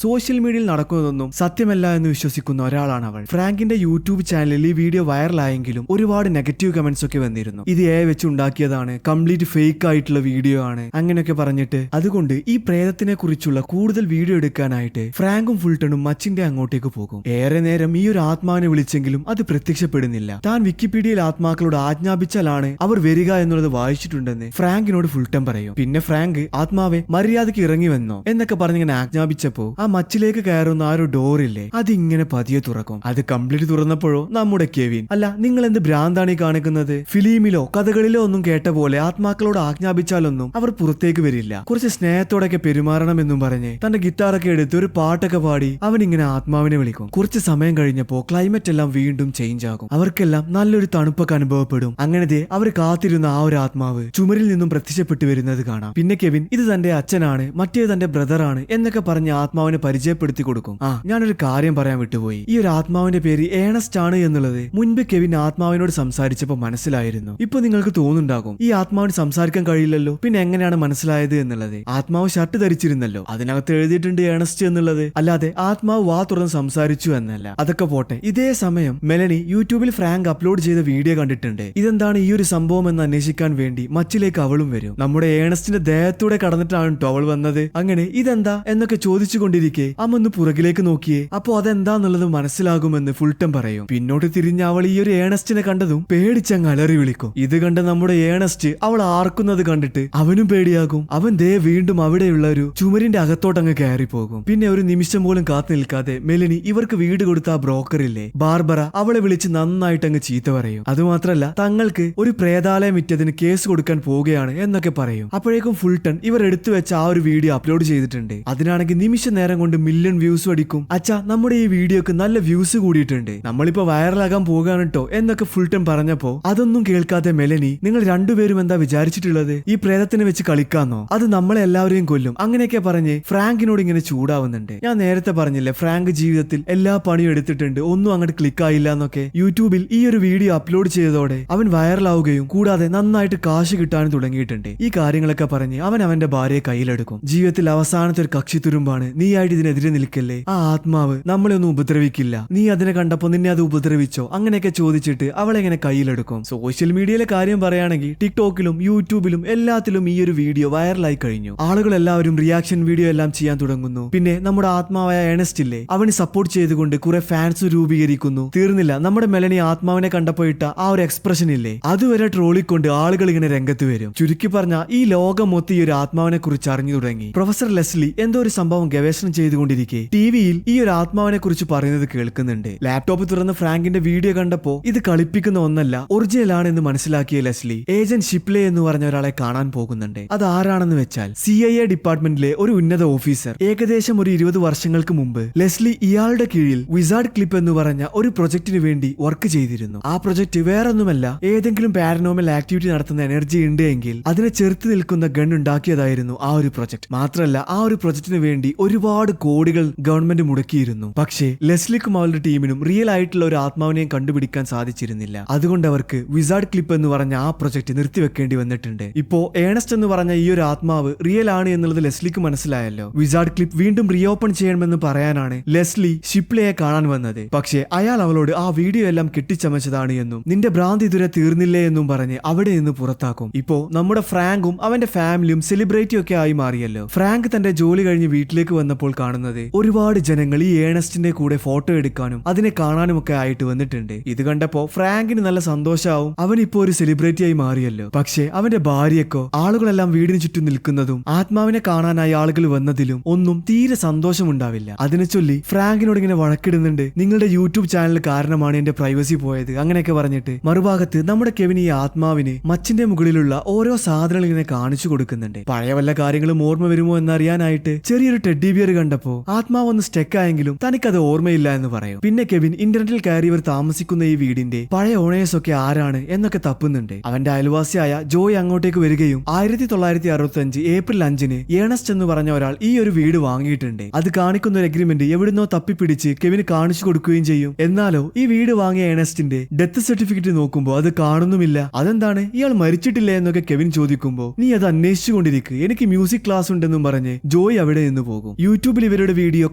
S1: സോഷ്യൽ മീഡിയയിൽ നടക്കുന്നതൊന്നും സത്യമല്ല എന്ന് വിശ്വസിക്കുന്ന ഒരാളാണ് അവൾ. ഫ്രാങ്കിന്റെ യൂട്യൂബ് ചാനലിൽ ഈ വീഡിയോ വൈറലായെങ്കിലും ഒരുപാട് നെഗറ്റീവ് കമന്റ്സ് ഒക്കെ വന്നിരുന്നു. ഇത് വെച്ച് ഉണ്ടാക്കിയതാണ്, കംപ്ലീറ്റ് ഫേക്ക് ആയിട്ടുള്ള വീഡിയോ ആണ്, അങ്ങനെയൊക്കെ പറഞ്ഞിട്ട്. അതുകൊണ്ട് ഈ പ്രേതത്തിനെ കുറിച്ചുള്ള കൂടുതൽ വീഡിയോ എടുക്കാനായിട്ട് ഫ്രാങ്കും ഫുൾട്ടണും മച്ചിന്റെ അങ്ങോട്ടേക്ക് പോകും. ഏറെ നേരം ഈ ഒരു ആത്മാവിനെ വിളിച്ചെങ്കിലും അത് പ്രത്യക്ഷപ്പെടുന്നില്ല. താൻ വിക്കിപീഡിയയിൽ ആത്മാക്കളോട് ആജ്ഞാപിച്ചാലാണ് അവർ വരിക എന്നുള്ളത് വായിച്ചിട്ടുണ്ടെന്ന് ഫ്രാങ്കിനോട് ഫുൾട്ടൺ പറയും. പിന്നെ ഫ്രാങ്ക് ആത്മാവെ മര്യാദയ്ക്ക് ഇറങ്ങി വന്നോ എന്നൊക്കെ പറഞ്ഞിങ്ങനെ ആജ്ഞാപിച്ചപ്പോ ആ മച്ചിലേക്ക് കയറുന്ന ആ ഒരു ഡോറില്ലേ അതിങ്ങനെ പതിയെ തുറക്കും. അത് കംപ്ലീറ്റ് തുറന്നപ്പോഴോ നമ്മുടെ കെവിൻ, അല്ല നിങ്ങൾ എന്ത് ഭ്രാന്താണ് ഈ കാണിക്കുന്നത്, ഫിലിമിലോ കഥകളിലോ ഒന്നും കേട്ട പോലെ ആത്മാക്കളോട് ആജ്ഞാപിച്ചാലൊന്നും അവർ പുറത്തേക്ക് വരില്ല, കുറച്ച് സ്നേഹത്തോടൊക്കെ പെരുമാറണം എന്നും പറഞ്ഞ് തന്റെ ഗിറ്റാറൊക്കെ എടുത്ത് ഒരു പാട്ടൊക്കെ പാടി അവൻ ഇങ്ങനെ ആത്മാവിനെ വിളിക്കും. കുറച്ച് സമയം കഴിഞ്ഞപ്പോ ക്ലൈമറ്റ് എല്ലാം വീണ്ടും ചേഞ്ച് ആകും. അവർക്കെല്ലാം നല്ലൊരു തണുപ്പൊക്കെ അനുഭവപ്പെടും. അങ്ങനത്തെ അവർ കാത്തിരുന്ന ആ ഒരു ആത്മാവ് ചുമരിൽ നിന്നും പ്രത്യക്ഷപ്പെട്ടു വരുന്നത് കാണാം. പിന്നെ കെവിൻ ഇത് തന്റെ അച്ഛനാണ്, മറ്റേ തന്റെ ബ്രദറാണ് എന്നൊക്കെ പറഞ്ഞ് ആത്മാവിനെ പരിചയപ്പെടുത്തി കൊടുക്കും. ഞാനൊരു കാര്യം പറയാൻ വിട്ടുപോയി, ഈ ഒരു ആത്മാവിന്റെ പേര് ഏണസ്റ്റ് ആണ് എന്നുള്ളത് മുൻപ് കെവിൻ ആത്മാവിനോട് സംസാരിച്ചപ്പോ മനസ്സിലായിരുന്നു. ഇപ്പൊ നിങ്ങൾക്ക് തോന്നുന്നുണ്ടാകും ഈ ആത്മാവിന് സംസാരിക്കാൻ കഴിയില്ലല്ലോ, പിന്നെ എങ്ങനെയാണ് മനസ്സിലായത് എന്നുള്ളത്. ആത്മാവ് ഷർട്ട് ധരിച്ചിരുന്നല്ലോ, അതിനകത്ത് എഴുതിയിട്ടുണ്ട് ഏണസ്റ്റ് എന്നുള്ളത്, അല്ലാതെ ആത്മാവ് വാ തുറന്ന് സംസാരിച്ചു എന്നല്ല. അതൊക്കെ പോട്ടെ. ഇതേ സമയം മെലനി യൂട്യൂബിൽ ഫ്രാങ്ക് അപ്ലോഡ് ചെയ്ത വീഡിയോ കണ്ടിട്ടുണ്ട്. ഇതെന്താണ് ഈ ഒരു സംഭവം എന്ന് അന്വേഷിക്കാൻ വേണ്ടി മച്ചിലേക്ക് അവളും വരും. നമ്മുടെ ഏണസ്റ്റിന്റെ ദേഹത്തൂടെ കടന്നിട്ടാണ് കേട്ടോ അവൾ വന്നത്. അങ്ങനെ ഇതെന്താ എന്നൊക്കെ ചോദിച്ചുകൊണ്ടിരിക്കെ അമ്മ ഒന്ന് പുറകിലേക്ക് നോക്കിയേ, അപ്പോ അതെന്താന്നുള്ളത് മനസ്സിലാകുമെന്ന് ഫുൾട്ടൺ പറയും. പിന്നോട്ട് തിരിഞ്ഞ അവൾ ഈ ഒരു ഏണസ്റ്റിനെ കണ്ടതും പേടിച്ചങ്ങ് അലറി വിളിക്കും. ഇത് കണ്ട നമ്മുടെ ഏണസ്റ്റ് അവൾ ആർക്കുന്നത് കണ്ടിട്ട് അവനും പേടിയാകും. അവൻ വീണ്ടും അവിടെയുള്ള ഒരു ചുമരിന്റെ അകത്തോട്ടങ്ങ് കയറി പോകും. പിന്നെ ഒരു നിമിഷം പോലും കാത്തു നിൽക്കാതെ മെലിനി ഇവർക്ക് വീട് കൊടുത്ത ആ ബ്രോക്കറില്ലേ ബാർബറ, അവളെ വിളിച്ച് നന്നായിട്ട് അങ്ങ് ചീത്ത പറയും. അതുമാത്രല്ല തങ്ങൾക്ക് ഒരു പ്രേതാലയം വിറ്റതിന് കേസ് കൊടുക്കാൻ പോവുകയാണ് എന്നൊക്കെ പറയും. അപ്പോഴേക്കും ഫുൾട്ടൺ ഇവർ എടുത്തു വെച്ച ആ ഒരു വീഡിയോ അപ്ലോഡ് ചെയ്തിട്ടുണ്ട്. അതിനാണെങ്കിൽ നിമിഷ നേരം കൊണ്ട് മില്യൺ വ്യൂസ് അടിക്കും. അച്ഛാ നമ്മുടെ ഈ വീഡിയോക്ക് നല്ല വ്യൂസ് കൂടിയിട്ടുണ്ട്, നമ്മളിപ്പോ വൈറലാകാൻ പോകാണ് കേട്ടോ എന്നൊക്കെ ഫുൾട്ടൺ പറഞ്ഞപ്പോ അതൊന്നും കേൾക്കാതെ മെലനി, നിങ്ങൾ രണ്ടുപേരും എന്താ വിചാരിച്ചിട്ടുള്ളത്, ഈ പ്രേതത്തിനെ വെച്ച് കളിക്കാന്നോ, അത് നമ്മളെ എല്ലാവരെയും കൊല്ലും അങ്ങനെയൊക്കെ പറഞ്ഞ് ഫ്രാങ്കിനോട് ഇങ്ങനെ ചൂടാവുന്നുണ്ട്. ഞാൻ നേരത്തെ പറഞ്ഞില്ലേ ഫ്രാങ്ക് ജീവിതത്തിൽ എല്ലാ പണിയും എടുത്തിട്ടുണ്ട്, ഒന്നും അങ്ങോട്ട് ക്ലിക്ക് ആയില്ല എന്നൊക്കെ. യൂട്യൂബിൽ ഈ ഒരു വീഡിയോ അപ്ലോഡ് ചെയ്തതോടെ അവൻ വൈറലാവുകയും കൂടാതെ നന്നായിട്ട് കാശ് കിട്ടാനും തുടങ്ങിയിട്ടുണ്ട്. ഈ കാര്യങ്ങളൊക്കെ പറഞ്ഞ് അവൻ അവന്റെ ഭാര്യയെ കയ്യിലെടുക്കും. ജീവിതത്തിൽ അവസാനത്തെ ഒരു കക്ഷി തുരുമ്പാണ്, നീ ആയിട്ട് ഇതിനെതിരെ നിൽക്കല്ലേ, ആ ആത്മാവ് നമ്മളെ ഒന്നും ഉപദ്രവിക്കില്ല, നീ അതിനെ കണ്ടപ്പോ നിന്നെ അത് ഉപദ്രവിച്ചോ അങ്ങനെയൊക്കെ ചോദിച്ചിട്ട് അവളെങ്ങനെ കയ്യിലെടുക്കും. സോഷ്യൽ മീഡിയയിലെ കാര്യം പറയുകയാണെങ്കിൽ ടിക്ടോക്കിലും യൂട്യൂബിലും എല്ലാത്തിലും ഈ ഒരു വീഡിയോ വൈറലായി കഴിഞ്ഞു. ആളുകൾ എല്ലാവരും റിയാക്ഷൻ വീഡിയോ എല്ലാം ചെയ്യാൻ തുടങ്ങുന്നു. പിന്നെ നമ്മുടെ ആത്മാവായ ഏണസ്റ്റ് ഇല്ലേ അവന് സപ്പോർട്ട് ചെയ്തുകൊണ്ട് കുറെ ഫാൻസ് രൂപീകരിക്കുന്നു. തീർന്നില്ല, നമ്മുടെ മെലനി ആത്മാവിനെ കണ്ടപ്പോ ഇട്ട ആ ഒരു എക്സ്പ്രഷൻ ഇല്ലേ അതുവരെ ട്രോളിക്കൊണ്ട് ആളുകൾ ഇങ്ങനെ രംഗത്ത് വരും. ചുരുക്കി പറഞ്ഞ ഈ ലോകം മൊത്തം ഈ ഒരു ആത്മാവിനെ കുറിച്ച് അറിഞ്ഞു തുടങ്ങി. പ്രൊഫസർ ലെസ്ലി എന്തോ ഒരു സംഭവം ഗവേഷണം ചെയ്തുകൊണ്ടിരിക്കെ ടിവിയിൽ ഈ ഒരു ആത്മാവിനെ കുറിച്ച് പറയുന്നത് കേൾക്കുന്നുണ്ട്. ലാപ്ടോപ്പ് തുറന്ന് ഫ്രാങ്കിന്റെ വീഡിയോ കണ്ടപ്പോ ഇത് കളിപ്പിക്കുന്ന ഒന്നല്ല, ഒറിജിനൽ ആണെന്ന് മനസ്സിലാക്കിയ ലെസ്ലി ഏജന്റ് ഷിപ്ലെ എന്ന് പറഞ്ഞ ഒരാളെ കാണാൻ പോകുന്നുണ്ട്. അത് ആരാണെന്ന് വെച്ചാൽ CIA ഡിപ്പാർട്ട്മെന്റിലെ ഒരു ഉന്നത ഓഫീസർ. ഏകദേശം ഒരു 20 വർഷങ്ങൾക്ക് മുമ്പ് ലെസ്ലി ഇയാളുടെ കീഴിൽ വിസാർഡ് ക്ലിപ്പ് എന്ന് പറഞ്ഞ ഒരു പ്രൊജക്ടിന് വേണ്ടി വർക്ക് ചെയ്തിരുന്നു. ആ പ്രൊജക്ട് വേറൊന്നുമല്ല, ഏതെങ്കിലും പാരനോമൽ ആക്ടിവിറ്റി നടത്തുന്ന എനർജി ഉണ്ട് എങ്കിൽ അതിനെ ചെറുത്ത് നിൽക്കുന്ന ഗൺ ഉണ്ടാക്കിയതായിരുന്നു ആ ഒരു പ്രൊജക്ട്. മാത്രമല്ല ആ ഒരു പ്രൊജക്ടിന് വേണ്ടി ഒരുപാട് കോടികൾ ഗവൺമെന്റ് മുടക്കിയിരുന്നു. പക്ഷേ ലെസ്ലിക്കും അവരുടെ ടീമിനും റിയൽ ആയിട്ടുള്ള ഒരു ആത്മാവിനെയും കണ്ടുപിടിക്കാൻ സാധിച്ചിരുന്നില്ല. അതുകൊണ്ട് അവർക്ക് വിസാർഡ് ക്ലിപ്പ് എന്ന് പറഞ്ഞ ആ പ്രൊജക്ട് നിർത്തിവെക്കേണ്ടി വന്നിട്ടുണ്ട്. ഇപ്പോ ഏണസ്റ്റ് എന്ന് പറഞ്ഞ ഈ ഒരു ആത്മാവ് റിയൽ ആണ് എന്നുള്ളത് ലെസ്ലിക്ക് മനസ്സിലായല്ലോ. വിസാർഡ് ക്ലിപ്പ് വീണ്ടും റീഓപ്പൺ ചെയ്യണമെന്ന് പറയാനാണ് ലെസ്ലി ഷിപ്ലയെ കാണാൻ വന്നത്. പക്ഷേ അയാൾ അവളോട് ആ വീഡിയോ എല്ലാം കെട്ടിച്ചമച്ചതാണ് എന്നും നിന്റെ ഭ്രാന്തി ഇതുവരെ തീർന്നില്ലേ എന്നും പറഞ്ഞ് അവിടെ നിന്ന് പുറത്താക്കും. ഇപ്പോ നമ്മുടെ ഫ്രാങ്കും അവന്റെ ഫാമിലിയും സെലിബ്രിറ്റിയും ഒക്കെ ആയി മാറിയല്ലോ. ഫ്രാങ്ക് തന്റെ ജോലി കഴിഞ്ഞ് വീട്ടിലേക്ക് വന്നപ്പോൾ കാണുന്നത് ഒരുപാട് ജനങ്ങൾ ഈ ഏണസ്റ്റിന്റെ കൂടെ ഫോട്ടോ എടുക്കാനും അതിനെ കാണാനും ഒക്കെ ആയിട്ട് വന്നിട്ടുണ്ട്. ഇത് കണ്ടപ്പോ ഫ്രാങ്കിന് നല്ല സന്തോഷമാവും. അവൻ ഇപ്പോ ഒരു സെലിബ്രിറ്റി ആയി മാറിയല്ലോ. പക്ഷേ അവന്റെ ഭാര്യക്കോ ആളുകളെല്ലാം വീടിന് ചുറ്റും നിൽക്കുന്നതും ആത്മാവിനെ കാണാനായി ആളുകൾ വന്നതിലും ഒന്നും തീരെ സന്തോഷമുണ്ടാവില്ല. അതിനെ ചൊല്ലി ഫ്രാങ്കിനോട് ഇങ്ങനെ വഴക്കിടുന്നുണ്ട്. നിങ്ങളുടെ യൂട്യൂബ് ചാനൽ കാരണമാണ് എന്റെ പ്രൈവസി പോയത് അങ്ങനെയൊക്കെ പറഞ്ഞിട്ട്. മറുഭാഗത്ത് നമ്മുടെ കെവിൻ ഈ ആത്മാവിന് മച്ചിന്റെ മുകളിലുള്ള ഓരോ സാധനങ്ങൾ ഇങ്ങനെ കാണിച്ചു കൊടുക്കുന്നുണ്ട്. പഴയ വല്ല കാര്യങ്ങളും ഓർമ്മ വരുമോ എന്നറിയാനായിട്ട് ചെറിയൊരു ടെഡ്ഡി ബിയർ കണ്ടപ്പോ ആത്മാവ് ഒന്ന് സ്റ്റെക്ക് ആയെങ്കിലും തനിക്കത് ഓർമ്മയില്ല എന്ന് പറയും. പിന്നെ കെവിൻ ഇന്റർനെറ്റിൽ കയറിയവർ താമസിക്കുന്ന ഈ വീടിന്റെ പഴയ ഓണേഴ്സ് ഒക്കെ ആരാണ് എന്നൊക്കെ തപ്പുന്നുണ്ട്. അവന്റെ അയൽവാസിയായ ജോയ് അങ്ങോട്ടേക്ക് വരികയും 1965 ഏപ്രിൽ 5 ഏണസ്റ്റ് എന്ന് പറഞ്ഞ ഒരാൾ ഈ ഒരു വീട് വാങ്ങിയിട്ടുണ്ട്. അത് കാണിക്കുന്ന ഒരു അഗ്രിമെന്റ് എവിടുന്നോ തപ്പിപ്പിടിച്ച് കെവിന് കാണിച്ചു കൊടുക്കുകയും ചെയ്യും. എന്നാലോ ഈ വീട് വാങ്ങിയ ഏണസ്റ്റിന്റെ ഡെത്ത് സർട്ടിഫിക്കറ്റ് നോക്കുമ്പോ അത് കാണുന്നുമില്ല. അതെന്താണ് ഇയാൾ മരിച്ചിട്ടില്ല എന്നൊക്കെ കെവിൻ ചോദിക്കുമ്പോ നീ അത് അന്വേഷിച്ചുകൊണ്ടിരിക്കുക, എനിക്ക് മ്യൂസിക് ക്ലാസ് ഉണ്ടെന്നും പറഞ്ഞ് ജോയ് അവിടെ നിന്ന് പോകും. യൂട്യൂബിൽ ഇവരുടെ വീഡിയോ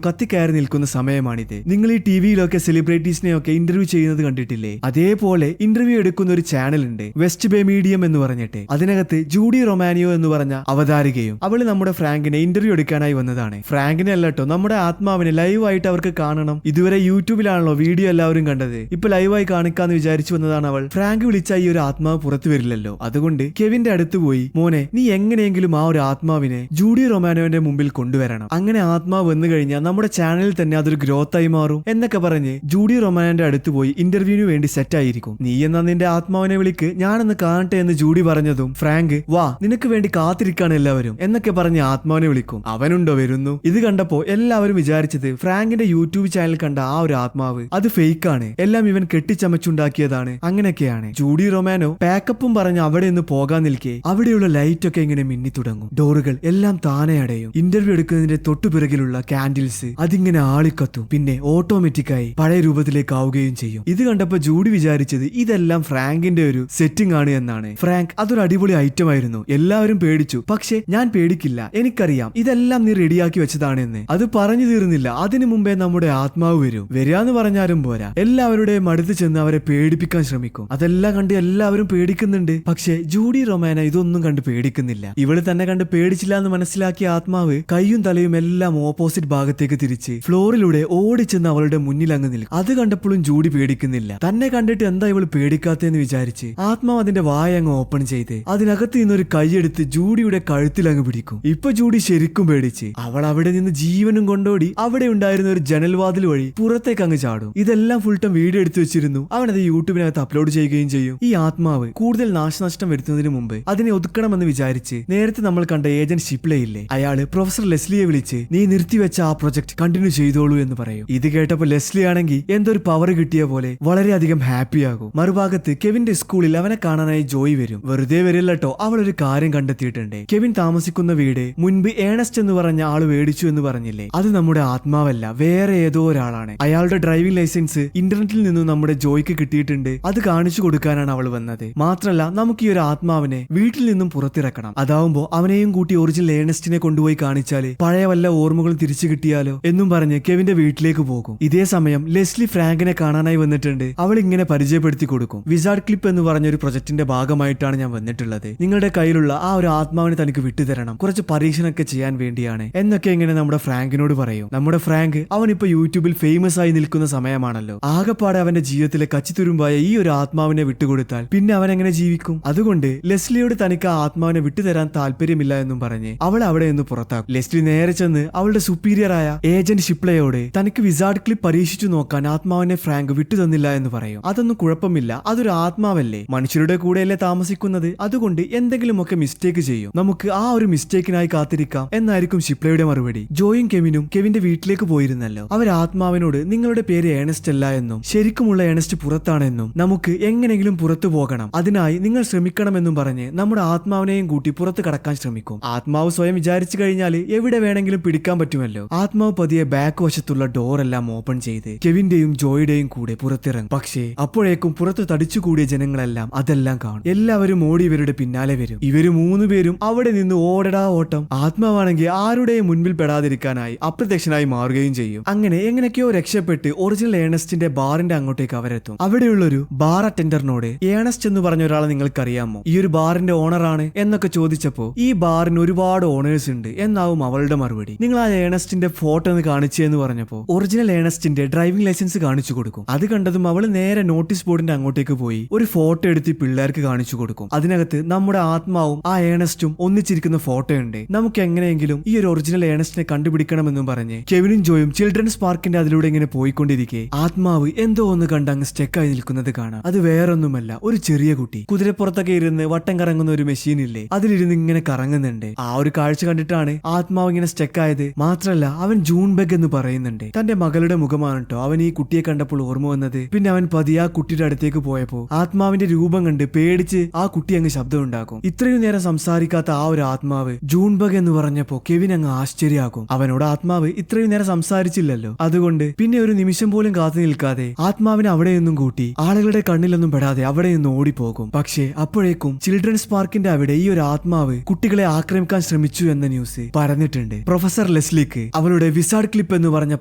S1: കത്തിക്കയറി നിൽക്കുന്ന സമയമാണിത്. നിങ്ങൾ ഈ ടിവിയിലൊക്കെ സെലിബ്രിറ്റീസിനെ ഒക്കെ ഇന്റർവ്യൂ ചെയ്യുന്നത് കണ്ടിട്ടില്ലേ? അതേപോലെ ഇന്റർവ്യൂ എടുക്കുന്ന ഒരു ചാനൽ ഉണ്ട്, വെസ്റ്റ് ബേ മീഡിയം എന്ന് പറഞ്ഞിട്ട്. അതിനകത്ത് ജൂഡി റൊമാനിയോ എന്ന് പറഞ്ഞ അവതാരികയും അവള് നമ്മുടെ ഫ്രാങ്കിനെ ഇന്റർവ്യൂ എടുക്കാനായി വന്നതാണ്. ഫ്രാങ്കിനെ അല്ലട്ടോ, നമ്മുടെ ആത്മാവിനെ ലൈവായിട്ട് അവർക്ക് കാണണം. ഇതുവരെ യൂട്യൂബിലാണല്ലോ വീഡിയോ എല്ലാവരും കണ്ടത്, ഇപ്പൊ ലൈവായി കാണിക്കാന്ന് വിചാരിച്ചു വന്നതാണ് അവൾ. ഫ്രാങ്ക് വിളിച്ച ഈ ഒരു ആത്മാവ് പുറത്തു വരില്ലല്ലോ. അതുകൊണ്ട് കെവിന്റെ അടുത്ത് പോയി മോനെ നീ എങ്ങനെയെങ്കിലും ആ ഒരു ആത്മാവിനെ ജൂഡി റൊമാനോന്റെ മുമ്പിൽ കൊണ്ടുവരണം. അങ്ങനെ ആത്മാവ് വന്നു കഴിഞ്ഞാൽ നമ്മുടെ ചാനലിൽ തന്നെ അതൊരു ഗ്രോത്ത് ആയി മാറും എന്നൊക്കെ പറഞ്ഞ് ജൂഡി റൊമാനോന്റെ അടുത്ത് പോയി ഇന്റർവ്യൂവിന് വേണ്ടി സെറ്റ് ആയിരിക്കും. നീ എന്നാ നിന്റെ ആത്മാവിനെ വിളിക്ക്, ഞാനൊന്ന് കാണട്ടെ എന്ന് ജൂഡി പറഞ്ഞതും ഫ്രാങ്ക് വാ നിനക്ക് വേണ്ടി കാത്തിരിക്കാണ് എല്ലാവരും എന്നൊക്കെ പറഞ്ഞ് ആത്മാവിനെ വിളിക്കും. അവനുണ്ടോ വരുന്നു. ഇത് കണ്ടപ്പോ എല്ലാവരും വിചാരിച്ചത് ഫ്രാങ്കിന്റെ യൂട്യൂബ് ചാനൽ കണ്ട ആ ഒരു ആത്മാവ് അത് ഫേക്ക് ആണ്, എല്ലാം ഇവൻ കെട്ടിച്ചമച്ചുണ്ടാക്കിയതാണ് അങ്ങനെയൊക്കെയാണ്. ജൂഡി റൊമാനോ പാക്കപ്പും പറഞ്ഞ് അവിടെ നിന്ന് പോകാൻ നിൽക്കെ അവിടെയുള്ള ലൈറ്റ് ഒക്കെ ഇങ്ങനെ മിന്നി തുടങ്ങും. ഡോറുകൾ എല്ലാം താനെ അടയും. ഇന്റർവ്യൂ എടുക്കുന്നതിന്റെ തൊട്ടുപിറകിലുള്ള കാൻഡിൽസ് അതിങ്ങനെ ആളിക്കത്തും. പിന്നെ ഓട്ടോമാറ്റിക്കായി പഴയ രൂപത്തിലേക്ക് ആവുകയും ചെയ്യും. ഇത് കണ്ടപ്പോ ജൂഡി വിചാരിച്ചത് ഇതെല്ലാം ഫ്രാങ്കിന്റെ ഒരു സെറ്റിംഗ് ആണ് എന്നാണ്. ഫ്രാങ്ക് അതൊരു അടിപൊളി ഐറ്റം ആയിരുന്നു, എല്ലാവരും പേടിച്ചു. പക്ഷെ ഞാൻ പേടിക്കില്ല, എനിക്കറിയാം ഇതെല്ലാം നീ റെഡിയാക്കി വെച്ചതാണെന്ന്. അത് പറഞ്ഞു തീർന്നില്ല, അതിനു മുമ്പേ നമ്മുടെ ആത്മാവ് വരും. വരാന്ന് പറഞ്ഞാലും പോരാ, എല്ലാവരുടെയും അടുത്ത് ചെന്ന് അവരെ പേടിപ്പിക്കാൻ ശ്രമിക്കും. അതെല്ലാം കണ്ട് എല്ലാവരും പേടിക്കുന്നുണ്ട്. പക്ഷെ ജൂഡി റൊമാന ഇതൊന്നും കണ്ട് പേടിക്കുന്നില്ല. ഇവള് തന്നെ കണ്ട് പേടിച്ചില്ല എന്ന് മനസ്സിലാക്കിയ ആത്മാവ് കൈയും തലയും എല്ലാം ഓപ്പോസിറ്റ് ഭാഗത്തേക്ക് തിരിച്ച് ഫ്ലോറിലൂടെ ഓടിച്ചെന്ന് അവളുടെ മുന്നിൽ അങ്ങ് നിൽക്കും. അത് കണ്ടപ്പോഴും ജൂഡി പേടിക്കുന്നില്ല. തന്നെ കണ്ടിട്ട് എന്താ ഇവള് പേടിക്കാത്തെന്ന് വിചാരിച്ച് ആത്മാവ് അതിന്റെ വായ അങ്ങ് ഓപ്പൺ ചെയ്ത് അതിനകത്ത് നിന്നൊരു കൈയെടുത്ത് ജൂഡിയുടെ കഴുത്തിൽ അങ്ങ് പിടിക്കും. ഇപ്പൊ ജൂഡി ശരിക്കും പേടിച്ച് അവൾ അവിടെ നിന്ന് ജീവനും കൊണ്ടോടി അവിടെ ഉണ്ടായിരുന്ന ഒരു ജനൽവാതിൽ വഴി പുറത്തേക്ക് അങ്ങ് ചാടും. ഇതെല്ലാം ഫുൾ ടൈം വീഡിയോ എടുത്തു വെച്ചിരുന്നു. അവനത് യൂട്യൂബിനകത്ത് അപ്ലോഡ് ചെയ്യുകയും ചെയ്യും. ഈ ആത്മാവ് കൂടുതൽ നാശനഷ്ടം വരുത്തുന്നതിന് മുമ്പ് അതിനെ ഒതുക്കണമെന്ന് വിചാരിച്ച് നേരത്തെ നമ്മൾ കണ്ട ഏജന്റ് ഷിപ്ലെ ഇല്ലേ, അയാള് പ്രൊഫസർ ലെസ്ലിയെ വിളിച്ച് നീ നിർത്തിവെച്ച ആ പ്രൊജക്ട് കണ്ടിന്യൂ ചെയ്തോളൂ എന്ന് പറയും. ഇത് കേട്ടപ്പോ ലെസ്ലി ആണെങ്കിൽ എന്തൊരു പവർ കിട്ടിയ പോലെ വളരെയധികം ഹാപ്പി ആകും. മറുഭാഗത്ത് കെവിന്റെ സ്കൂളിൽ അവനെ കാണാനായി ജോയ് വരും. വെറുതെ വരില്ലട്ടോ, അവൾ ഒരു കാര്യം കണ്ടെത്തിയിട്ടുണ്ട്. കെവിൻ താമസിക്കുന്ന വീട് മുൻപ് ഏണസ്റ്റ് എന്ന് പറഞ്ഞ ആള് മേടിച്ചു എന്ന് പറഞ്ഞില്ലേ, അത് നമ്മുടെ ആത്മാവല്ല, വേറെ ഏതോ ഒരാളാണ്. അയാളുടെ ഡ്രൈവിംഗ് ലൈസൻസ് ഇന്റർനെറ്റിൽ നിന്നും നമ്മുടെ ജോയ്ക്ക് കിട്ടിയിട്ടുണ്ട്. അത് കാണിച്ചു കൊടുക്കാനാണ് അവൾ വന്നത്. മാത്രല്ല നമുക്ക് ഈ ഒരു ആത്മാവിനെ വീട്ടിൽ നിന്നും പുറത്തിറക്കണം. അതാവുമ്പോ അവനെയും കൂട്ടി ഒറിജിനൽ ഏണസ്റ്റിനെ കൊണ്ടുപോയി കാണിച്ചാല് പഴയ വല്ല ഓർമ്മകളും തിരിച്ചു കിട്ടിയാലോ എന്നും പറഞ്ഞ് കെവിന്റെ വീട്ടിലേക്ക് പോകും. ഇതേ സമയം ലെസ്ലി ഫ്രാങ്കിനെ കാണാനായി വന്നിട്ടുണ്ട്. അവൾ ഇങ്ങനെ പരിചയപ്പെടുത്തി കൊടുക്കും. വിസാർഡ് ക്ലിപ്പ് എന്ന് പറഞ്ഞ ഒരു പ്രൊജക്ടിന്റെ ഭാഗമായിട്ടാണ് ഞാൻ വന്നിട്ടുള്ളത്. നിങ്ങളുടെ കയ്യിലുള്ള ആ ഒരു ആത്മാവിനെ തനിക്ക് വിട്ടുതരണം, കുറച്ച് പരീക്ഷണമൊക്കെ ചെയ്യാൻ വേണ്ടിയാണ് എന്നൊക്കെ ഇങ്ങനെ നമ്മുടെ ഫ്രാങ്കിനോട് പറയും. നമ്മുടെ ഫ്രാങ്ക് അവനിപ്പോ യൂട്യൂബിൽ ഫേമസ് ആയി നിൽക്കുന്ന സമയമാണല്ലോ. ആകെപ്പാടെ അവന്റെ ജീവിതത്തിലെ കച്ചിത്തുരുമ്പായ ഈ ഒരു ആത്മാവിനെ വിട്ടുകൊടുത്താൽ പിന്നെ അവൻ എങ്ങനെ ജീവിക്കും? അതുകൊണ്ട് ലെസ്ലിയോട് തനിക്ക് ആ ആത്മാവിനെ വിട്ടുതരാൻ താല്പര്യമില്ല എന്നും പറഞ്ഞ് അവൾ അവിടെ നിന്ന് പുറത്താക്കും. ലെസ്ലി നേരെ ചെന്ന് അവളുടെ സുപ്പീരിയർ ആയ ഏജന്റ് ഷിപ്ലയോട് തനിക്ക് വിസാർഡ് ക്ലിപ്പ് പരീക്ഷിച്ചു നോക്കാൻ ആത്മാവിനെ ഫ്രാങ്ക് വിട്ടുതന്നില്ല എന്ന് പറയും. അതൊന്നും കുഴപ്പമില്ല, അതൊരു ആത്മാവല്ലേ, മനുഷ്യരുടെ കൂടെയല്ലേ താമസിക്കുന്നത്, അതുകൊണ്ട് എന്തെങ്കിലുമൊക്കെ മിസ്റ്റേക്ക് ചെയ്യും, നമുക്ക് ആ ഒരു മിസ്റ്റേക്കിനായി കാത്തിരിക്കാം എന്നായിരിക്കും ഷിപ്ലയുടെ മറുപടി. ജോയും കെവിനും കെവിന്റെ വീട്ടിലേക്ക് പോയിരുന്നല്ലോ. അവർ ആത്മാവിനോട് നിങ്ങളുടെ പേര് ഏണസ്റ്റ് അല്ല എന്നും ശരിക്കുമുള്ള ഏണസ്റ്റ് പുറത്താണെന്നും നമുക്ക് എങ്ങനെങ്കിലും പുറത്തു പോകണം, അതിനായി നിങ്ങൾ ശ്രമിക്കണമെന്നും പറഞ്ഞ് നമ്മുടെ ആത്മാവിനെയും കൂട്ടി പുറത്ത് കടക്കാൻ ശ്രമിക്കും. ആത്മാവ് സ്വയം വിചാരിച്ചു കഴിഞ്ഞാൽ എവിടെ വേണമെങ്കിലും പിടിക്കാൻ പറ്റുമല്ലോ. ആത്മാവ് പതിയെ ബാക്ക് വശത്തുള്ള ഡോർ എല്ലാം ഓപ്പൺ ചെയ്ത് കെവിന്റെയും ജോയുടെയും കൂടെ പുറത്തിറങ്ങും. പക്ഷേ അപ്പോഴേക്കും പുറത്ത് തടിച്ചുകൂടിയ ജനങ്ങളെല്ലാം അതെല്ലാം കാണും. എല്ലാവരും ഓടി ഇവരുടെ പിന്നാലെ വരും. ഇവര് 3 പേരും അവിടെ നിന്ന് ഓടടാ ഓട്ടം. ആത്മാവാണെങ്കിൽ ആരുടെയും മുൻപിൽ പെടാതിരിക്കാനായി അപ്രത്യക്ഷനായി മാറുകയും ചെയ്യും. അങ്ങനെ എങ്ങനെയൊക്കെയോ രക്ഷപ്പെട്ട് ഒറിജിനൽ ഏണസ്റ്റിന്റെ ബാറിന്റെ അങ്ങോട്ടേക്ക് അവരെത്തും. അവിടെയുള്ളൊരു ബാർ അറ്റൻഡറിനോട് ഏണസ്റ്റ് എന്ന് പറഞ്ഞ ഒരാളെ നിങ്ങൾക്കറിയാമോ, ഈ ഒരു ബാറിന്റെ ഓണറാണ് എന്നൊക്കെ ചോദിച്ചപ്പോ ഈ ബാറിന് ഒരുപാട് ഓണേഴ്സ് ഉണ്ട് എന്നാവും അവളുടെ മറുപടി. നിങ്ങൾ ആ ഏണസ്റ്റിന്റെ ഫോട്ടോ ഒന്ന് കാണിച്ചെന്ന് പറഞ്ഞപ്പോ ഒറിജിനൽ ഏണസ്റ്റിന്റെ ഡ്രൈവിംഗ് ലൈസൻസ് കാണിച്ചു കൊടുക്കും. അത് കണ്ടതും അവള് നേരെ നോട്ടീസ് ബോർഡിന്റെ അങ്ങോട്ടേക്ക് പോയി ഒരു ഫോട്ടോ എടുത്ത് പിള്ളേർക്ക് കാണിച്ചു കൊടുക്കും. അതിനകത്ത് നമ്മുടെ ആത്മാവും ആ ഏണസ്റ്റും ഒന്നിച്ചിരിക്കുന്ന ഫോട്ടോ ഉണ്ട്. നമുക്ക് എങ്ങനെയെങ്കിലും ഈ ഒരു ഒറിജിനൽ ഏണസ്റ്റിനെ കണ്ടുപിടിക്കണമെന്നും പറഞ്ഞ് കെവിനും ജോയും ചിൽഡ്രൻസ് പാർക്കിന്റെ അതിലൂടെ ഇങ്ങനെ പോയിക്കൊണ്ടിരിക്കെ ആത്മാവ് എന്തോ ഒന്ന് കണ്ട് അങ്ങ് സ്റ്റെക്കായി നിൽക്കുന്നത് കാണാം. അത് വേറൊന്നുമല്ല, ഒരു ചെറിയ കുട്ടി കുതിരപ്പുറത്തൊക്കെ ഇരുന്ന് വട്ടം കറങ്ങുന്ന ഒരു മെഷീൻ ഇല്ലേ, അതിലിരുന്ന് ഇങ്ങനെ കറങ്ങുന്നുണ്ട്. ആ ഒരു കാഴ്ച കണ്ടിട്ടാണ് ആത്മാവ് ഇങ്ങനെ സ്റ്റെക്കായത്. മാത്രല്ല അവൻ ജൂൺ ബെഗ് എന്ന് പറയുന്നുണ്ട്. തന്റെ മകളുടെ മുഖമാണ് കേട്ടോ അവൻ ഈ കുട്ടിയെ കണ്ടപ്പോൾ ഓർമ്മ വന്നത്. പിന്നെ അവൻ പതിയെ ആ കുട്ടിയുടെ അടുത്തേക്ക് പോയപ്പോ ആത്മാവിന്റെ രൂപം കണ്ട് പേടിച്ച് ആ കുട്ടി അങ്ങ് ശബ്ദം ഉണ്ടാക്കും. ഇത്രയും നേരം സംസാരിക്കാത്ത ആ ഒരു ആത്മാവ് ജൂൺ ബഗ് എന്ന് പറഞ്ഞപ്പോ കെവിൻ അങ്ങ് ആശ്ചര്യമാകും. അവനോട് ആത്മാവ് ഇത്രയും നേരം സംസാരിച്ചില്ലല്ലോ. അതുകൊണ്ട് പിന്നെ ഒരു നിമിഷം പോലും കാത്തു നിൽക്കാതെ ആത്മാവിനെ അവിടെയൊന്നും കൂട്ടി ആളുകളുടെ കണ്ണിലൊന്നും പെടാതെ അവിടെ നിന്ന് ഓടിപ്പോകും. പക്ഷേ അപ്പോഴേക്കും ചിൽഡ്രൻസ് പാർക്കിന്റെ അവിടെ ഈ ഒരു ആത്മാവ് കുട്ടികളെ ആക്രമിക്കാൻ ശ്രമിച്ചു എന്ന ന്യൂസ് പറഞ്ഞിട്ടുണ്ട്. പ്രൊഫസർ ലെസ്ലിക്ക് അവളുടെ വിസാർഡ് ക്ലിപ്പ് എന്ന് പറഞ്ഞ